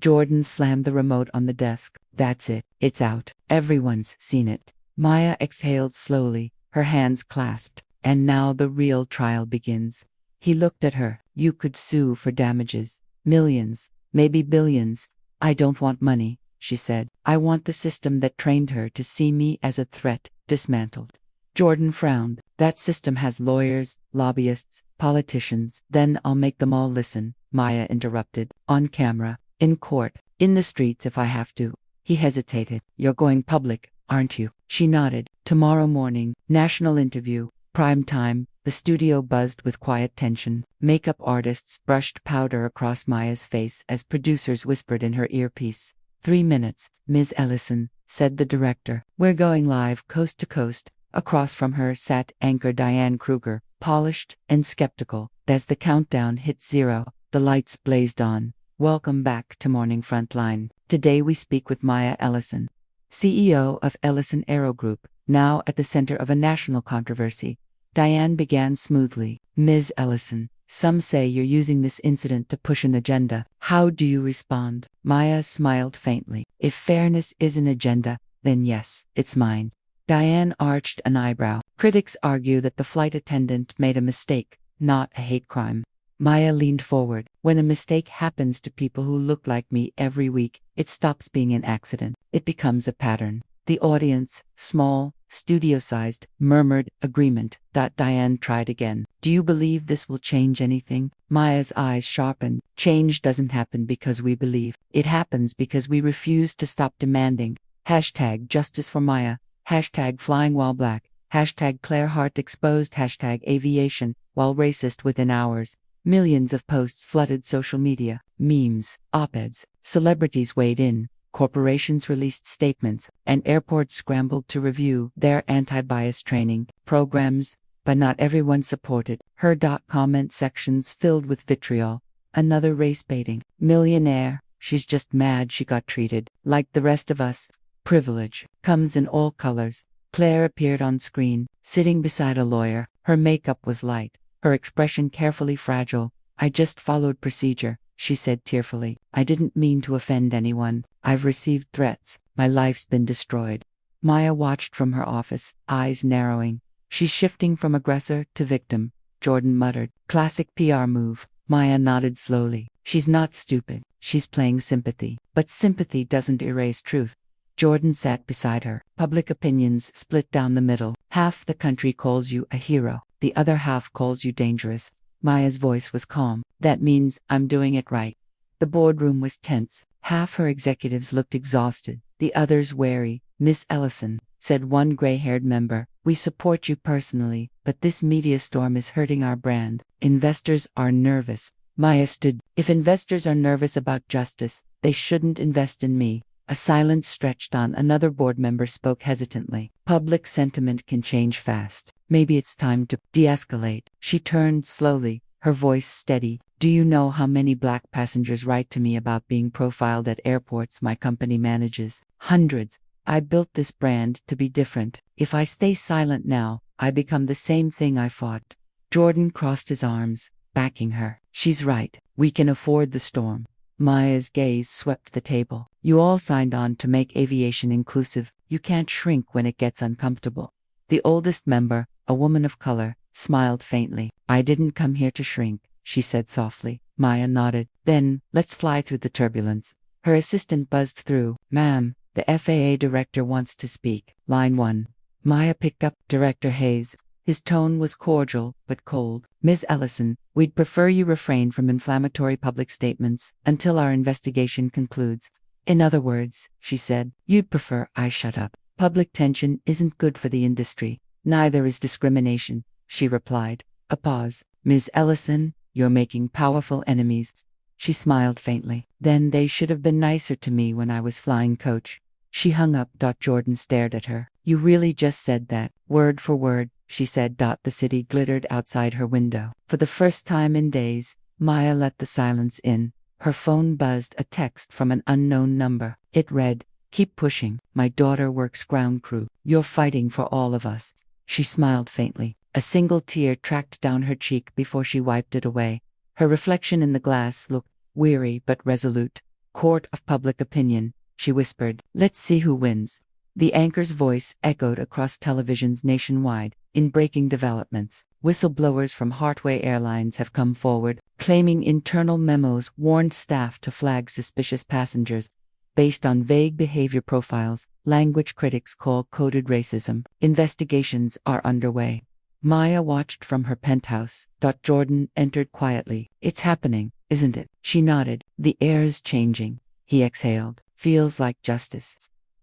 Jordan slammed the remote on the desk. "That's it. It's out. Everyone's seen it." Maya exhaled slowly, her hands clasped. "And now the real trial begins." He looked at her. "You could sue for damages. Millions, maybe billions." "I don't want money," she said. "I want the system that trained her to see me as a threat dismantled." Jordan frowned. "That system has lawyers, lobbyists, politicians." "Then I'll make them all listen," Maya interrupted. "On camera, in court, in the streets if I have to." He hesitated. "You're going public, aren't you?" She nodded. "Tomorrow morning, national interview, prime time." The studio buzzed with quiet tension. Makeup artists brushed powder across Maya's face as producers whispered in her earpiece. 3 minutes, Ms. Ellison," said the director. "We're going live coast to coast." Across from her sat anchor Diane Kruger, polished and skeptical. As the countdown hit 0, the lights blazed on. "Welcome back to Morning Frontline. Today we speak with Maya Ellison, CEO of Ellison Aero Group, now at the center of a national controversy." Diane began smoothly. "Ms. Ellison, some say you're using this incident to push an agenda. How do you respond?" Maya smiled faintly. "If fairness is an agenda, then yes, it's mine." Diane arched an eyebrow. "Critics argue that the flight attendant made a mistake, not a hate crime." Maya leaned forward. "When a mistake happens to people who look like me every week, it stops being an accident. It becomes a pattern." The audience, small, studio-sized, murmured agreement. Diane tried again. "Do you believe this will change anything?" Maya's eyes sharpened. "Change doesn't happen because we believe. It happens because we refuse to stop demanding. Hashtag justice for Maya. Hashtag flying while black. Hashtag Claire Hart exposed. Hashtag aviation, while racist within hours." Millions of posts flooded social media. Memes, op-eds, celebrities weighed in. Corporations released statements, and airports scrambled to review their anti-bias training programs, but not everyone supported her. Comment sections filled with vitriol. "Another race baiting millionaire. She's just mad she got treated like the rest of us." Privilege comes in all colors. Claire appeared on screen, sitting beside a lawyer. Her makeup was light, her expression carefully fragile. "I just followed procedure," she said tearfully. "I didn't mean to offend anyone. I've received threats. My life's been destroyed." Maya watched from her office, eyes narrowing. "She's shifting from aggressor to victim," Jordan muttered. "Classic PR move." Maya nodded slowly. She's not stupid, she's playing sympathy. But sympathy doesn't erase truth. Jordan sat beside her. Public opinions split down the middle. Half the country calls you a hero, the other half calls you dangerous. Maya's voice was calm. That means I'm doing it right. The boardroom was tense. Half her executives looked exhausted, the others wary. Miss Ellison, said one gray-haired member, we support you personally, but this media storm is hurting our brand. Investors are nervous. Maya stood. If investors are nervous about justice, they shouldn't invest in me. A silence stretched on. Another board member spoke hesitantly. Public sentiment can change fast. Maybe it's time to de-escalate. She turned slowly, her voice steady. Do you know how many black passengers write to me about being profiled at airports my company manages? Hundreds. I built this brand to be different. If I stay silent now, I become the same thing I fought. Jordan crossed his arms, backing her. She's right. We can afford the storm. Maya's gaze swept the table. You all signed on to make aviation inclusive. You can't shrink when it gets uncomfortable. The oldest member, a woman of color, smiled faintly. I didn't come here to shrink, she said softly. Maya nodded. Then, let's fly through the turbulence. Her assistant buzzed through. Ma'am, the FAA director wants to speak. Line 1. Maya picked up Director Hayes. His tone was cordial, but cold. Ms. Ellison, we'd prefer you refrain from inflammatory public statements until our investigation concludes. In other words, she said, you'd prefer I shut up. Public tension isn't good for the industry. Neither is discrimination, she replied. A pause. Ms. Ellison, you're making powerful enemies. She smiled faintly. Then they should have been nicer to me when I was flying coach. She hung up. Jordan stared at her. You really just said that, word for word, she said. The city glittered outside her window. For the first time in days, Maya let the silence in. Her phone buzzed, a text from an unknown number. It read, keep pushing, my daughter works ground crew. You're fighting for all of us. She smiled faintly. A single tear tracked down her cheek before she wiped it away. Her reflection in the glass looked weary but resolute. Court of public opinion, she whispered. Let's see who wins. The anchor's voice echoed across televisions nationwide. In breaking developments, whistleblowers from Hartway Airlines have come forward, claiming internal memos warned staff to flag suspicious passengers. Based on vague behavior profiles, language critics call coded racism. Investigations are underway. Maya watched from her penthouse. Jordan entered quietly. It's happening, isn't it? She nodded. The air's changing. He exhaled. Feels like justice.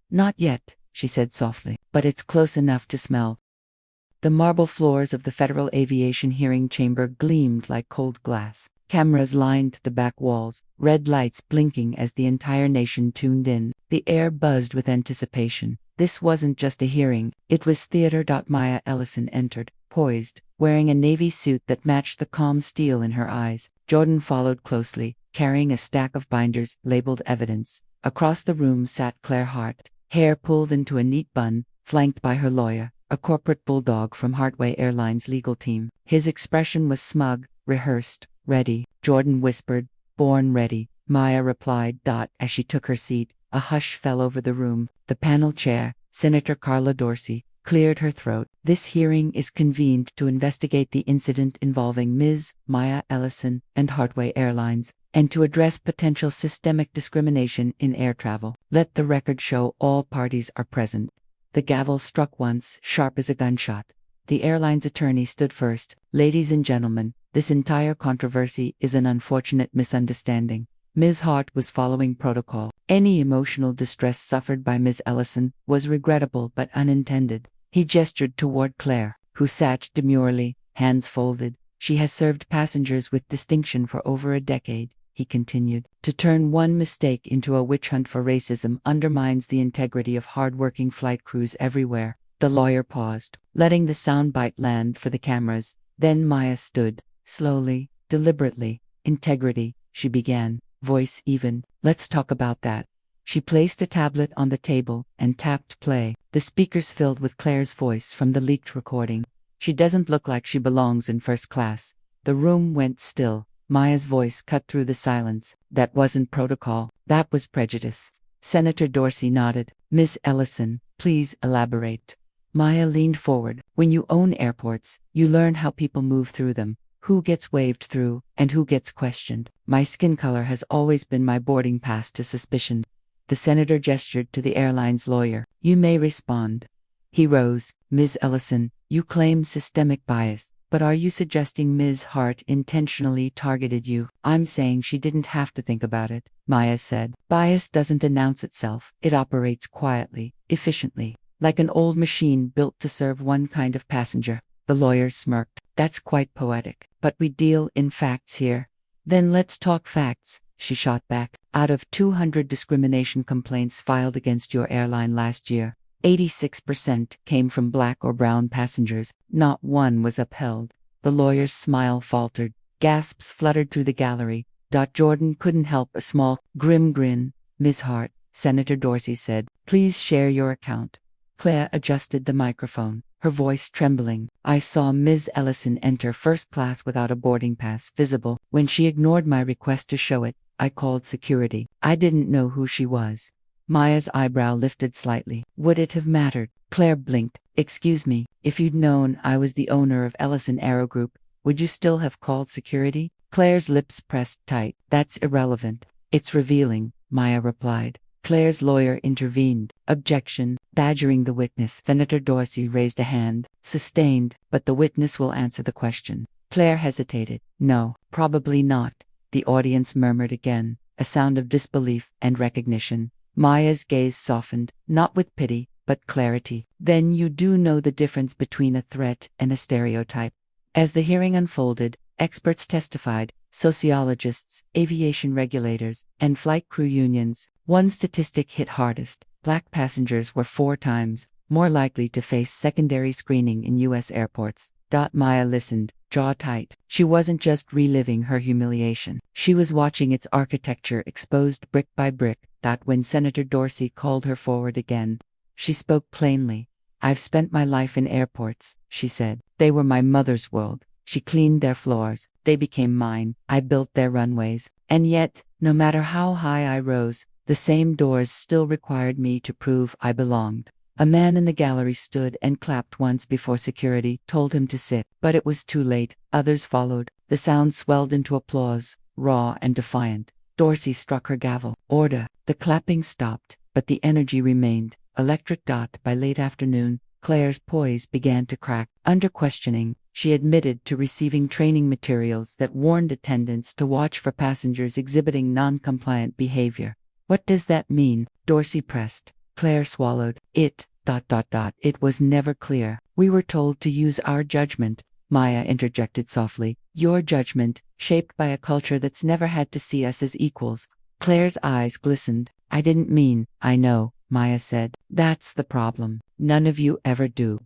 Not yet, she said softly, but it's close enough to smell. The marble floors of the Federal Aviation hearing chamber gleamed like cold glass. Cameras lined the back walls, red lights blinking as the entire nation tuned in. The air buzzed with anticipation. This wasn't just a hearing, it was theater. Maya Ellison entered, poised, wearing a navy suit that matched the calm steel in her eyes. Jordan followed closely, carrying a stack of binders labeled evidence. Across the room sat Claire Hart, hair pulled into a neat bun, flanked by her lawyer, a corporate bulldog from Hartway Airlines' legal team. His expression was smug, rehearsed, ready. Jordan whispered, born ready. Maya replied. As she took her seat, a hush fell over the room. The panel chair, Senator Carla Dorsey, cleared her throat. This hearing is convened to investigate the incident involving Ms. Maya Ellison and Hartway Airlines, and to address potential systemic discrimination in air travel. Let the record show all parties are present. The gavel struck once, sharp as a gunshot. The airline's attorney stood first. Ladies and gentlemen, this entire controversy is an unfortunate misunderstanding. Ms. Hart was following protocol. Any emotional distress suffered by Ms. Ellison was regrettable but unintended. He gestured toward Claire, who sat demurely, hands folded. She has served passengers with distinction for over a decade, he continued. To turn one mistake into a witch hunt for racism undermines the integrity of hard-working flight crews everywhere. The lawyer paused, letting the soundbite land for the cameras. Then Maya stood, slowly, deliberately. Integrity, she began, voice even. Let's talk about that. She placed a tablet on the table and tapped play. The speakers filled with Claire's voice from the leaked recording. She doesn't look like she belongs in first class. The room went still. Maya's voice cut through the silence. That wasn't protocol. That was prejudice. Senator Dorsey nodded. Ms. Ellison, please elaborate. Maya leaned forward. When you own airports, you learn how people move through them. Who gets waved through, and who gets questioned? My skin color has always been my boarding pass to suspicion. The senator gestured to the airline's lawyer. You may respond. He rose. Ms. Ellison, you claim systemic bias, but are you suggesting Ms. Hart intentionally targeted you? I'm saying she didn't have to think about it, Maya said. Bias doesn't announce itself. It operates quietly, efficiently, like an old machine built to serve one kind of passenger. The lawyer smirked. That's quite poetic. But we deal in facts here. Then let's talk facts, she shot back. Out of 200 discrimination complaints filed against your airline last year, 86% came from black or brown passengers. Not one was upheld. The lawyer's smile faltered. Gasps fluttered through the gallery. Jordan couldn't help a small, grim grin. Ms. Hart, Senator Dorsey said, please share your account. Claire adjusted the microphone, her voice trembling. I saw Ms. Ellison enter first class without a boarding pass visible. When she ignored my request to show it, I called security. I didn't know who she was. Maya's eyebrow lifted slightly. Would it have mattered? Claire blinked. Excuse me, if you'd known I was the owner of Ellison Aero Group, would you still have called security? Claire's lips pressed tight. That's irrelevant. It's revealing, Maya replied. Claire's lawyer intervened. Objection, badgering the witness. Senator Dorsey raised a hand. Sustained, but the witness will answer the question. Claire hesitated. No, probably not. The audience murmured again, a sound of disbelief and recognition. Maya's gaze softened, not with pity, but clarity. Then you do know the difference between a threat and a stereotype. As the hearing unfolded, experts testified, sociologists, aviation regulators, and flight crew unions. One statistic hit hardest. Black passengers were 4 times more likely to face secondary screening in U.S. airports. Maya listened, jaw tight. She wasn't just reliving her humiliation. She was watching its architecture exposed brick by brick. When Senator Dorsey called her forward again, she spoke plainly. I've spent my life in airports, she said. They were my mother's world. She cleaned their floors. They became mine. I built their runways. And yet, no matter how high I rose, the same doors still required me to prove I belonged. A man in the gallery stood and clapped once before security told him to sit. But it was too late. Others followed. The sound swelled into applause, raw and defiant. Dorsey struck her gavel. Order. The clapping stopped, but the energy remained. Electric. By late afternoon, Claire's poise began to crack. Under questioning, she admitted to receiving training materials that warned attendants to watch for passengers exhibiting non-compliant behavior. What does that mean? Dorsey pressed. Claire swallowed. It was never clear. We were told to use our judgment, Maya interjected softly. Your judgment, shaped by a culture that's never had to see us as equals. Claire's eyes glistened. I didn't mean, I know, Maya said. That's the problem. None of you ever do.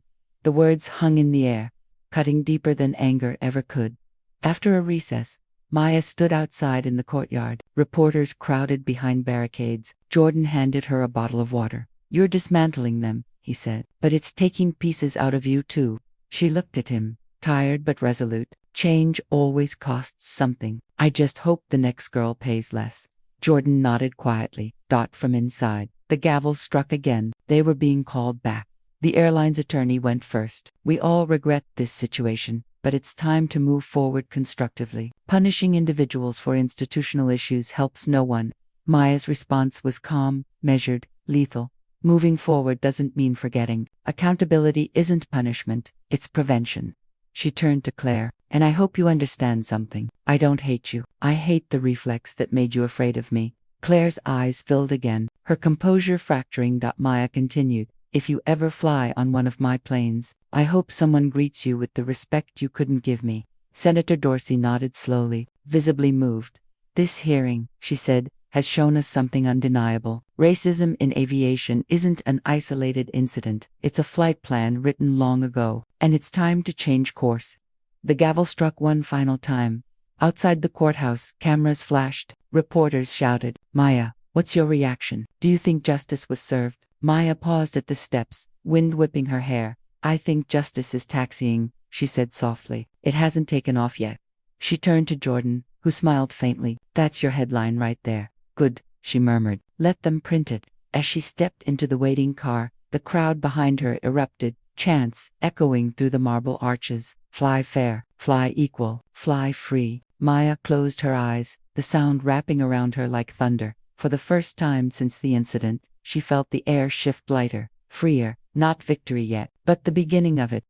The words hung in the air, cutting deeper than anger ever could. After a recess, Maya stood outside in the courtyard. Reporters crowded behind barricades. Jordan handed her a bottle of water. You're dismantling them, he said. But it's taking pieces out of you too. She looked at him, tired but resolute. Change always costs something. I just hope the next girl pays less. Jordan nodded quietly. From inside. The gavel struck again. They were being called back. The airline's attorney went first. We all regret this situation, but it's time to move forward constructively. Punishing individuals for institutional issues helps no one. Maya's response was calm, measured, lethal. Moving forward doesn't mean forgetting. Accountability isn't punishment, it's prevention. She turned to Claire. And I hope you understand something. I don't hate you. I hate the reflex that made you afraid of me. Claire's eyes filled again, her composure fracturing. Maya continued. If you ever fly on one of my planes, I hope someone greets you with the respect you couldn't give me. Senator Dorsey nodded slowly, visibly moved. This hearing, she said, has shown us something undeniable. Racism in aviation isn't an isolated incident. It's a flight plan written long ago, and it's time to change course. The gavel struck one final time. Outside the courthouse, cameras flashed. Reporters shouted. Maya, what's your reaction? Do you think justice was served? Maya paused at the steps, wind whipping her hair. I think justice is taxiing, she said softly. It hasn't taken off yet. She turned to Jordan, who smiled faintly. That's your headline right there. Good, she murmured. Let them print it. As she stepped into the waiting car, the crowd behind her erupted. chants echoing through the marble arches. Fly fair, fly equal, fly free. Maya closed her eyes, the sound wrapping around her like thunder. For the first time since the incident, she felt the air shift lighter, freer, not victory yet, but the beginning of it.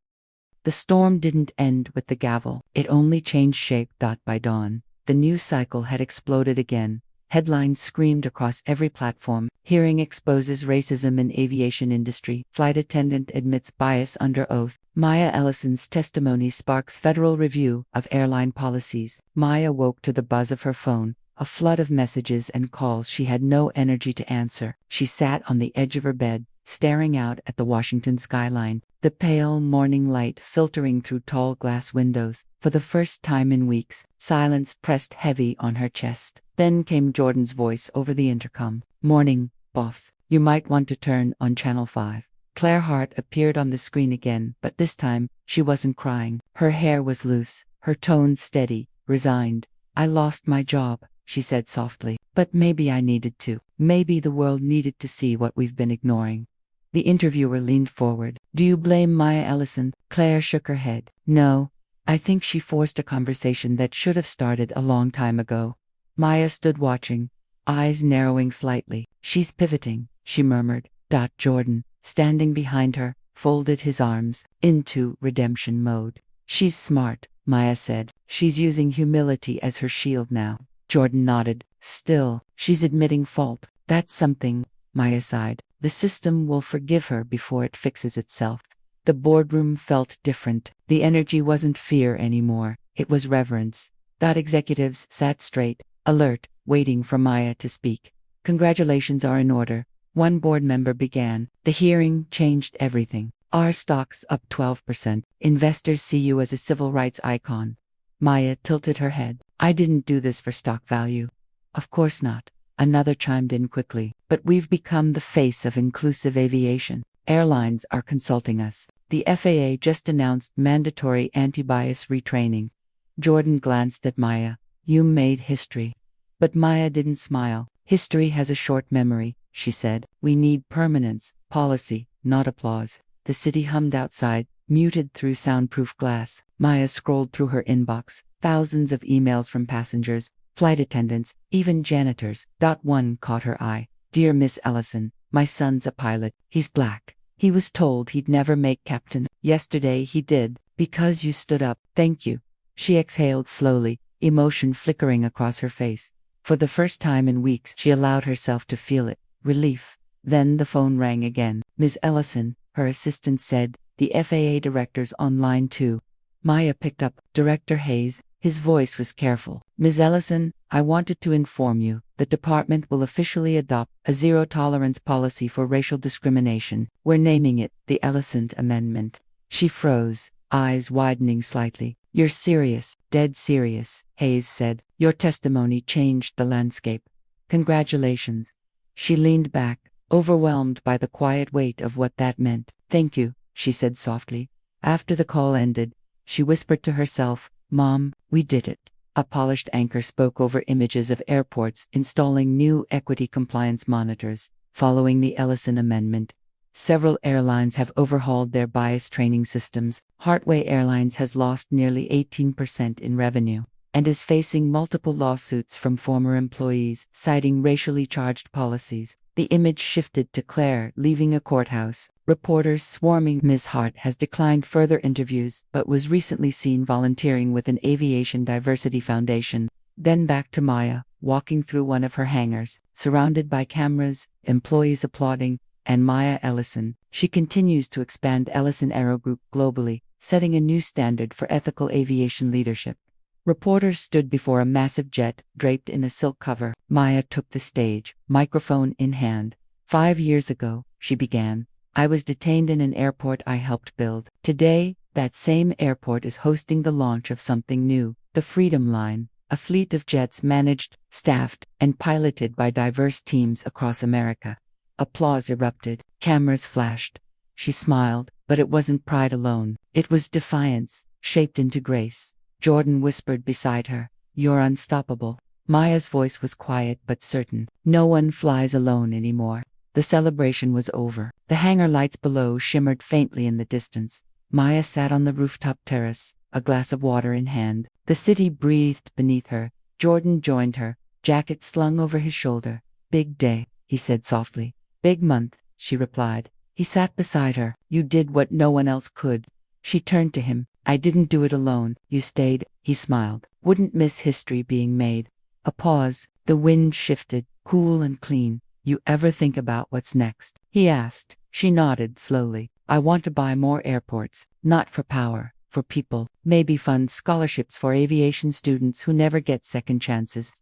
The storm didn't end with the gavel, it only changed shape. By dawn, the news cycle had exploded again. Headlines screamed across every platform. Hearing exposes racism in aviation industry. Flight attendant admits bias under oath. Maya Ellison's testimony sparks federal review of airline policies. Maya woke to the buzz of her phone, a flood of messages and calls she had no energy to answer. She sat on the edge of her bed, staring out at the Washington skyline, the pale morning light filtering through tall glass windows. For the first time in weeks, silence pressed heavy on her chest. Then came Jordan's voice over the intercom. "Morning, boss. You might want to turn on Channel 5. Claire Hart appeared on the screen again, but this time, she wasn't crying. Her hair was loose, her tone steady, resigned. "I lost my job," she said softly. "But maybe I needed to. Maybe the world needed to see what we've been ignoring." The interviewer leaned forward. "Do you blame Maya Ellison?" Claire shook her head. "No. I think she forced a conversation that should have started a long time ago." Maya stood watching, eyes narrowing slightly. "She's pivoting," she murmured. Jordan, standing behind her, folded his arms into redemption mode. "She's smart," Maya said. "She's using humility as her shield now." Jordan nodded. "Still, she's admitting fault. That's something," Maya sighed. "The system will forgive her before it fixes itself." The boardroom felt different. The energy wasn't fear anymore. It was reverence. Executives sat straight, alert, waiting for Maya to speak. "Congratulations are in order," one board member began. "The hearing changed everything. Our stock's up 12%. Investors see you as a civil rights icon." Maya tilted her head. "I didn't do this for stock value." "Of course not." Another chimed in quickly. "But we've become the face of inclusive aviation. Airlines are consulting us. The FAA just announced mandatory anti-bias retraining." Jordan glanced at Maya. "You made history." But Maya didn't smile. "History has a short memory," she said. "We need permanence, policy, not applause." The city hummed outside, muted through soundproof glass. Maya scrolled through her inbox. Thousands of emails from passengers, flight attendants, even janitors. One caught her eye. "Dear Miss Ellison, my son's a pilot. He's black. He was told he'd never make captain. Yesterday he did, because you stood up. Thank you." She exhaled slowly, emotion flickering across her face. For the first time in weeks, she allowed herself to feel it. Relief. Then the phone rang again. "Ms. Ellison," her assistant said, "the FAA director's on line 2. Maya picked up. "Director Hayes." His voice was careful. "Ms. Ellison, I wanted to inform you, the department will officially adopt a zero-tolerance policy for racial discrimination. We're naming it the Ellison Amendment." She froze, eyes widening slightly. "You're serious, dead serious," Hayes said. "Your testimony changed the landscape. Congratulations." She leaned back, overwhelmed by the quiet weight of what that meant. "Thank you," she said softly. After the call ended, she whispered to herself, "Mom, we did it." A polished anchor spoke over images of airports installing new equity compliance monitors. Following the Ellison Amendment, several airlines have overhauled their bias training systems. Hartway Airlines has lost nearly 18% in revenue and is facing multiple lawsuits from former employees, citing racially charged policies. The image shifted to Claire leaving a courthouse, reporters swarming. Ms. Hart has declined further interviews but was recently seen volunteering with an Aviation Diversity Foundation. Then back to Maya, walking through one of her hangars, surrounded by cameras, employees applauding, and Maya Ellison. She continues to expand Ellison Aero Group globally, setting a new standard for ethical aviation leadership. Reporters stood before a massive jet, draped in a silk cover. Maya took the stage, microphone in hand. "5 years ago," she began, "I was detained in an airport I helped build. Today, that same airport is hosting the launch of something new, the Freedom Line, a fleet of jets managed, staffed, and piloted by diverse teams across America." Applause erupted. Cameras flashed. She smiled, but it wasn't pride alone. It was defiance, shaped into grace. Jordan whispered beside her, "You're unstoppable." Maya's voice was quiet but certain. "No one flies alone anymore." The celebration was over. The hangar lights below shimmered faintly in the distance. Maya sat on the rooftop terrace, a glass of water in hand. The city breathed beneath her. Jordan joined her, jacket slung over his shoulder. Big day, he said softly. Big month, she replied. He sat beside her. You did what no one else could. She turned to him. I didn't do it alone. You stayed, he smiled. Wouldn't miss history being made. A pause. The wind shifted, cool and clean. You ever think about what's next? He asked. She nodded slowly. I want to buy more airports, not for power, for people. Maybe fund scholarships for aviation students who never get second chances.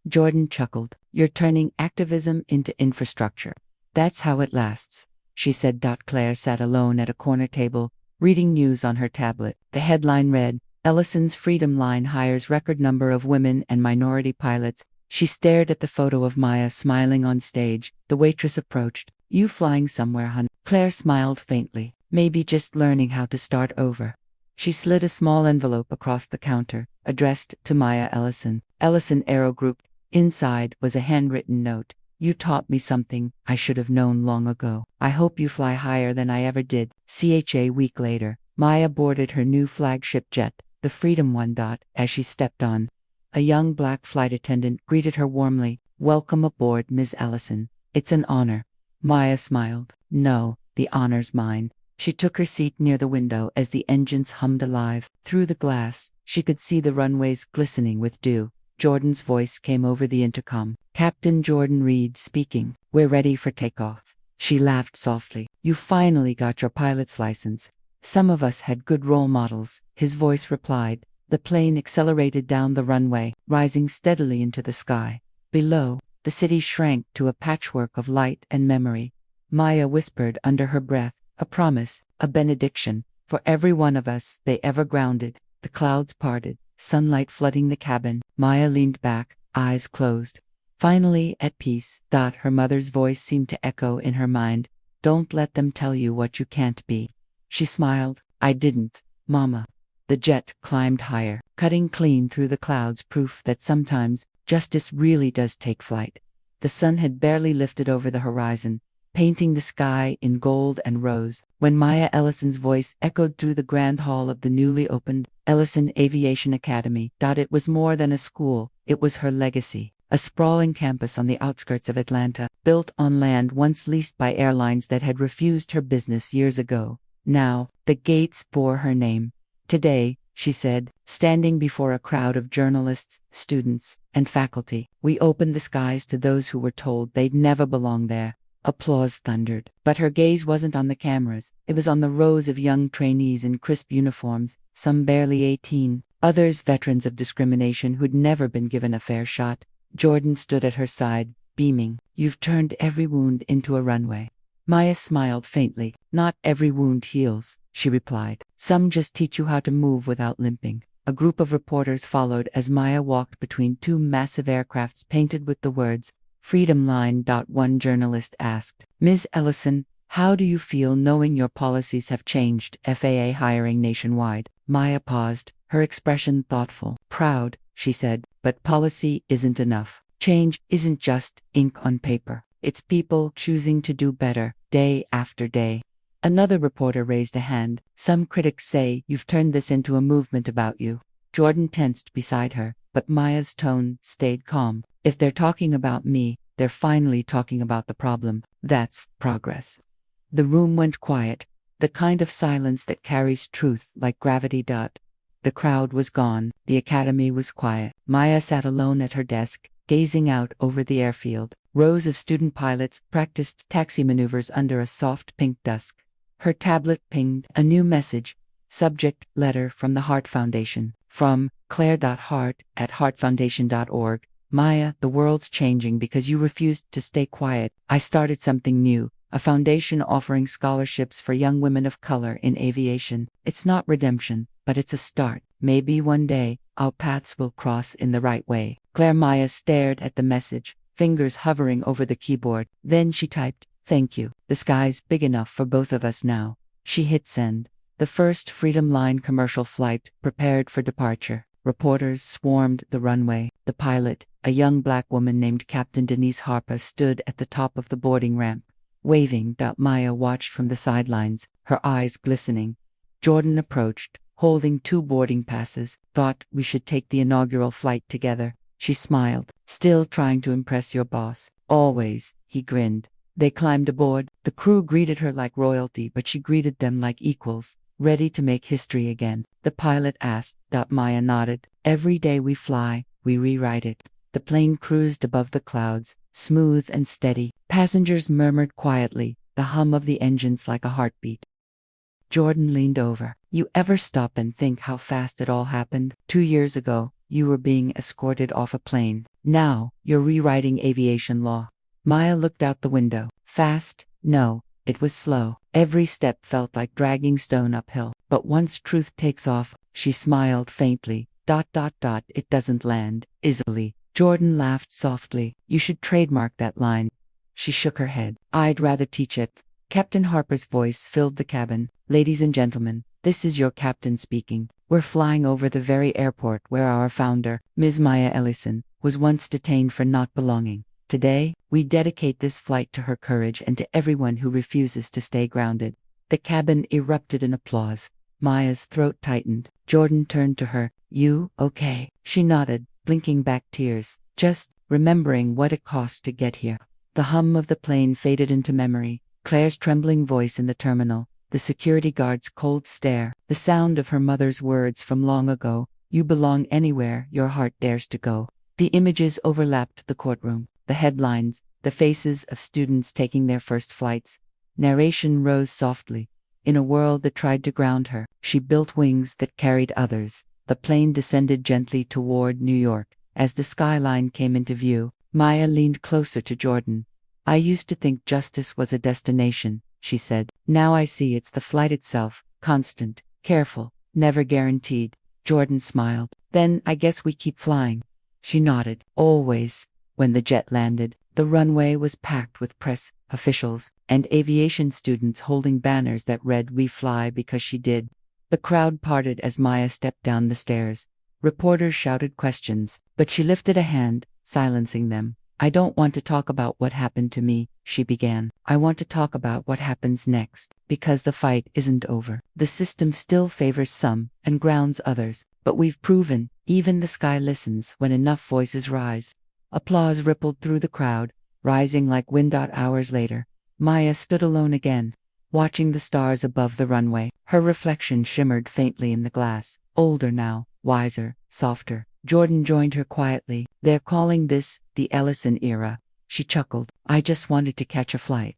Jordan chuckled. You're turning activism into infrastructure. That's how it lasts, she said. Claire sat alone at a corner table, reading news on her tablet. The headline read, Ellison's Freedom Line hires record number of women and minority pilots. She stared at the photo of Maya smiling on stage. The waitress approached. You flying somewhere, hun? Claire smiled faintly. Maybe just learning how to start over. She slid a small envelope across the counter, addressed to Maya Ellison. Ellison Aero Group. Inside was a handwritten note. You taught me something I should have known long ago. I hope you fly higher than I ever did. A week later, Maya boarded her new flagship jet, the Freedom 1. As she stepped on, a young black flight attendant greeted her warmly. Welcome aboard, Ms. Ellison. It's an honor. Maya smiled. No, the honor's mine. She took her seat near the window as the engines hummed alive. Through the glass, she could see the runways glistening with dew. Jordan's voice came over the intercom. Captain Jordan Reed speaking. We're ready for takeoff. She laughed softly. You finally got your pilot's license. Some of us had good role models, his voice replied. The plane accelerated down the runway, rising steadily into the sky. Below, the city shrank to a patchwork of light and memory. Maya whispered under her breath, a promise, a benediction, for every one of us they ever grounded. The clouds parted, sunlight flooding the cabin. Maya leaned back, eyes closed. Finally at peace. Her mother's voice seemed to echo in her mind. Don't let them tell you what you can't be. She smiled. I didn't, Mama. The jet climbed higher, cutting clean through the clouds, proof that sometimes justice really does take flight. The sun had barely lifted over the horizon, painting the sky in gold and rose, when Maya Ellison's voice echoed through the grand hall of the newly opened Ellison Aviation Academy. It was more than a school, it was her legacy. A sprawling campus on the outskirts of Atlanta, built on land once leased by airlines that had refused her business years ago. Now, the gates bore her name. Today, she said, standing before a crowd of journalists, students, and faculty, we opened the skies to those who were told they'd never belong there. Applause thundered. But her gaze wasn't on the cameras. It was on the rows of young trainees in crisp uniforms, some barely 18, others veterans of discrimination who'd never been given a fair shot. Jordan stood at her side, beaming. You've turned every wound into a runway. Maya smiled faintly. Not every wound heals, she replied. Some just teach you how to move without limping. A group of reporters followed as Maya walked between two massive aircrafts painted with the words, Freedom Line. One journalist asked, Ms. Ellison, how do you feel knowing your policies have changed FAA hiring nationwide? Maya paused, her expression thoughtful. Proud, she said, but policy isn't enough. Change isn't just ink on paper. It's people choosing to do better, day after day. Another reporter raised a hand. Some critics say you've turned this into a movement about you. Jordan tensed beside her, but Maya's tone stayed calm. If they're talking about me, they're finally talking about the problem. That's progress. The room went quiet, the kind of silence that carries truth like gravity. The crowd was gone, the academy was quiet. Maya sat alone at her desk, gazing out over the airfield. Rows of student pilots practiced taxi maneuvers under a soft pink dusk. Her tablet pinged a new message. Subject, letter from the Heart Foundation. From claire.hart@heartfoundation.org. Maya, the world's changing because you refused to stay quiet. I started something new, a foundation offering scholarships for young women of color in aviation. It's not redemption, but it's a start. Maybe one day, our paths will cross in the right way. Maya stared at the message, fingers hovering over the keyboard. Then she typed, thank you. The sky's big enough for both of us now. She hit send. The first Freedom Line commercial flight prepared for departure. Reporters swarmed the runway. The pilot, a young black woman named Captain Denise Harper, stood at the top of the boarding ramp. waving. Maya watched from the sidelines, her eyes glistening. Jordan approached, holding 2 boarding passes. Thought we should take the inaugural flight together. She smiled. Still trying to impress your boss. Always, he grinned. They climbed aboard. The crew greeted her like royalty, but she greeted them like equals, ready to make history again. The pilot asked. Maya nodded. Every day we fly, we rewrite it. The plane cruised above the clouds, smooth and steady. Passengers murmured quietly, the hum of the engines like a heartbeat. Jordan leaned over. You ever stop and think how fast it all happened? 2 years ago, you were being escorted off a plane. Now, you're rewriting aviation law. Maya looked out the window. Fast? No, it was slow. Every step felt like dragging stone uphill. But once truth takes off, she smiled faintly. It doesn't land easily. Jordan laughed softly. You should trademark that line. She shook her head. I'd rather teach it. Captain Harper's voice filled the cabin. Ladies and gentlemen, this is your captain speaking. We're flying over the very airport where our founder, Ms. Maya Ellison, was once detained for not belonging. Today, we dedicate this flight to her courage and to everyone who refuses to stay grounded. The cabin erupted in applause. Maya's throat tightened. Jordan turned to her. You, okay? She nodded, blinking back tears. Just remembering what it cost to get here. The hum of the plane faded into memory. Claire's trembling voice in the terminal, the security guard's cold stare, the sound of her mother's words from long ago. You belong anywhere your heart dares to go. The images overlapped the courtroom, the headlines, the faces of students taking their first flights. Narration rose softly. In a world that tried to ground her, she built wings that carried others. The plane descended gently toward New York. As the skyline came into view, Maya leaned closer to Jordan. I used to think justice was a destination, she said. Now I see it's the flight itself, constant, careful, never guaranteed. Jordan smiled. Then I guess we keep flying. She nodded. Always. When the jet landed, the runway was packed with press, officials, and aviation students holding banners that read "We fly because she did." The crowd parted as Maya stepped down the stairs. Reporters shouted questions, but she lifted a hand, silencing them. I don't want to talk about what happened to me, she began. I want to talk about what happens next, because the fight isn't over. The system still favors some and grounds others, but we've proven, even the sky listens when enough voices rise. Applause rippled through the crowd, rising like wind. Hours later, Maya stood alone again, watching the stars above the runway. Her reflection shimmered faintly in the glass. Older now, wiser, softer. Jordan joined her quietly. They're calling this the Ellison era. She chuckled. I just wanted to catch a flight.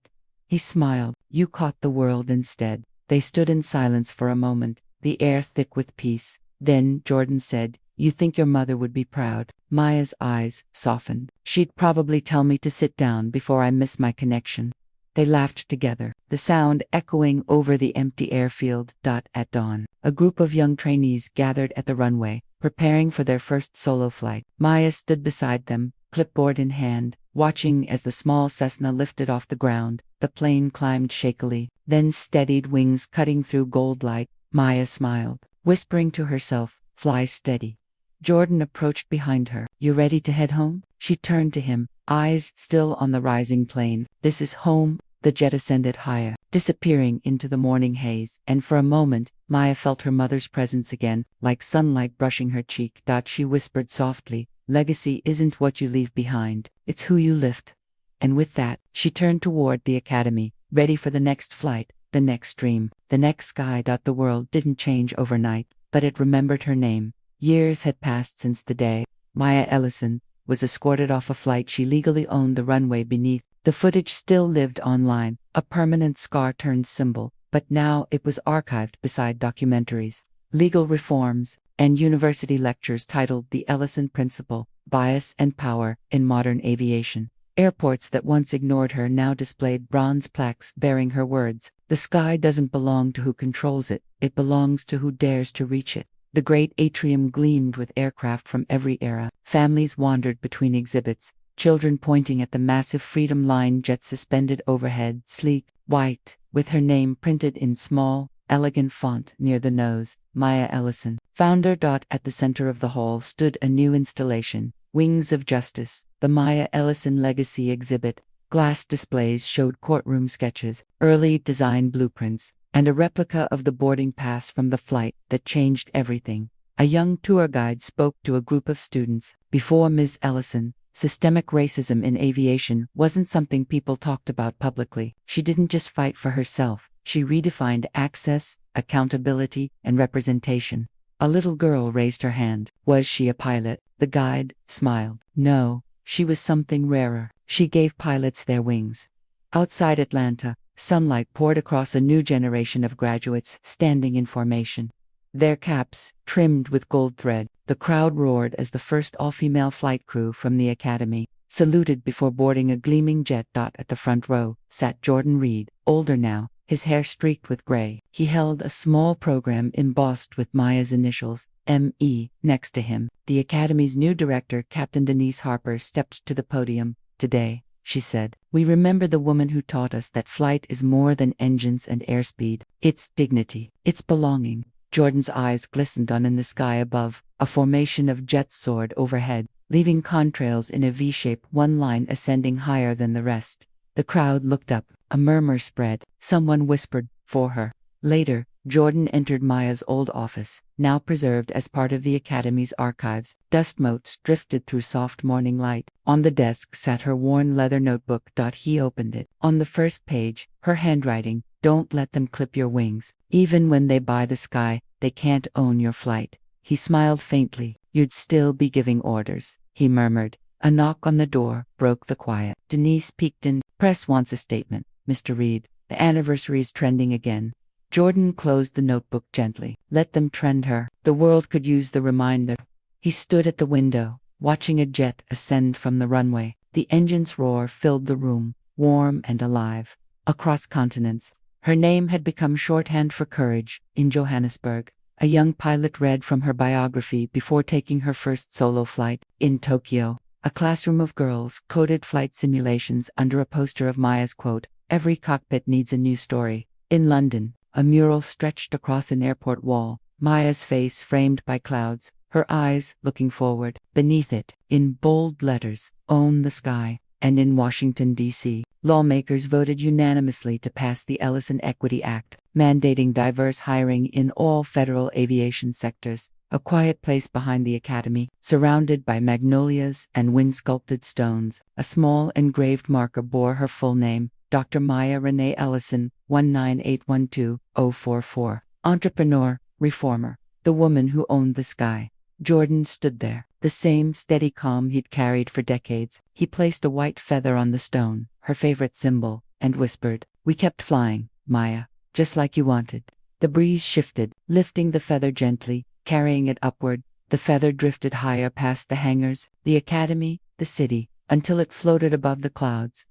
He smiled. You caught the world instead. They stood in silence for a moment, the air thick with peace. Then Jordan said, You think your mother would be proud? Maya's eyes softened. She'd probably tell me to sit down before I miss my connection. They laughed together, the sound echoing over the empty airfield. At dawn, a group of young trainees gathered at the runway, preparing for their first solo flight. Maya stood beside them, clipboard in hand, watching as the small Cessna lifted off the ground. The plane climbed shakily, then steadied, wings cutting through gold light. Maya smiled, whispering to herself, Fly steady. Jordan approached behind her. You ready to head home? She turned to him, eyes still on the rising plane. This is home. The jet ascended higher, disappearing into the morning haze, and for a moment, Maya felt her mother's presence again, like sunlight brushing her cheek. She whispered softly, Legacy isn't what you leave behind, it's who you lift. And with that, she turned toward the academy, ready for the next flight, the next dream, the next sky. The world didn't change overnight, but it remembered her name. Years had passed since the day Maya Ellison was escorted off a flight she legally owned the runway beneath. The footage still lived online, a permanent scar-turned symbol, but now it was archived beside documentaries, legal reforms, and university lectures titled The Ellison Principle, Bias and Power in Modern Aviation. Airports that once ignored her now displayed bronze plaques bearing her words. The sky doesn't belong to who controls it, it belongs to who dares to reach it. The great atrium gleamed with aircraft from every era. Families wandered between exhibits, children pointing at the massive Freedom Line jet suspended overhead, sleek, white, with her name printed in small, elegant font near the nose, Maya Ellison, founder. At the center of the hall stood a new installation, Wings of Justice, the Maya Ellison Legacy exhibit. Glass displays showed courtroom sketches, early design blueprints, and a replica of the boarding pass from the flight that changed everything. A young tour guide spoke to a group of students. Before Ms. Ellison, systemic racism in aviation wasn't something people talked about publicly. She didn't just fight for herself, she redefined access, accountability, and representation. A little girl raised her hand. Was she a pilot? The guide smiled. No, she was something rarer. She gave pilots their wings. Outside Atlanta, sunlight poured across a new generation of graduates standing in formation. Their caps trimmed with gold thread. The crowd roared as the first all-female flight crew from the academy saluted before boarding a gleaming jet. At the front row sat Jordan Reed, older now, his hair streaked with gray. He held a small program embossed with Maya's initials, M.E., next to him. The academy's new director, Captain Denise Harper, stepped to the podium. Today, she said, we remember the woman who taught us that flight is more than engines and airspeed. It's dignity. It's belonging. Jordan's eyes glistened on in the sky above. A formation of jets soared overhead, leaving contrails in a V-shape, one line ascending higher than the rest. The crowd looked up. A murmur spread. Someone whispered, for her. Later, Jordan entered Maya's old office, now preserved as part of the academy's archives. Dust motes drifted through soft morning light. On the desk sat her worn leather notebook. He opened it. On the first page, her handwriting, don't let them clip your wings. Even when they buy the sky, they can't own your flight. He smiled faintly. You'd still be giving orders, he murmured. A knock on the door broke the quiet. Denise peeked in. Press wants a statement, Mr. Reed. The anniversary is trending again. Jordan closed the notebook gently. Let them trend her. The world could use the reminder. He stood at the window, watching a jet ascend from the runway. The engine's roar filled the room, warm and alive. Across continents, her name had become shorthand for courage. In Johannesburg, a young pilot read from her biography before taking her first solo flight. In Tokyo, a classroom of girls coded flight simulations under a poster of Maya's quote, "Every cockpit needs a new story." In London, a mural stretched across an airport wall, Maya's face framed by clouds, her eyes looking forward. Beneath it, in bold letters, "Own the Sky." And in Washington, D.C., lawmakers voted unanimously to pass the Ellison Equity Act, mandating diverse hiring in all federal aviation sectors. A quiet place behind the academy, surrounded by magnolias and wind-sculpted stones, a small engraved marker bore her full name, Dr. Maya Renee Ellison, 19812-044. Entrepreneur, reformer, the woman who owned the sky. Jordan stood there, the same steady calm he'd carried for decades. He placed a white feather on the stone, her favorite symbol, and whispered, "We kept flying, Maya, just like you wanted." The breeze shifted, lifting the feather gently, carrying it upward. The feather drifted higher past the hangars, the academy, the city, until it floated above the clouds.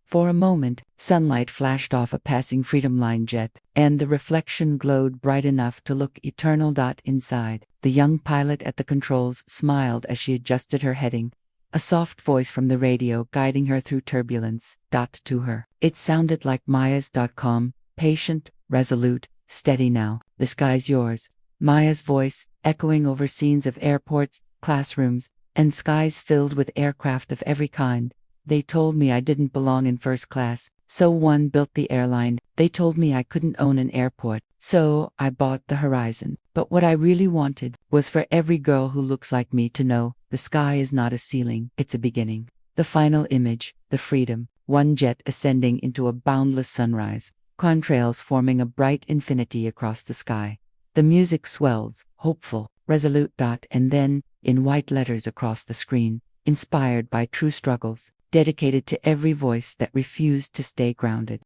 For a moment, sunlight flashed off a passing Freedom Line jet, and the reflection glowed bright enough to look eternal. Inside, the young pilot at the controls smiled as she adjusted her heading. A soft voice from the radio guiding her through turbulence. To her, it sounded like Maya's.com, patient, resolute, steady now. The sky's yours. Maya's voice, echoing over scenes of airports, classrooms, and skies filled with aircraft of every kind. They told me I didn't belong in first class, so one built the airline. They told me I couldn't own an airport, so I bought the horizon. But what I really wanted was for every girl who looks like me to know, the sky is not a ceiling, it's a beginning. The final image, the freedom, one jet ascending into a boundless sunrise, contrails forming a bright infinity across the sky. The music swells, hopeful, resolute. And then, in white letters across the screen, inspired by true struggles, dedicated to every voice that refused to stay grounded.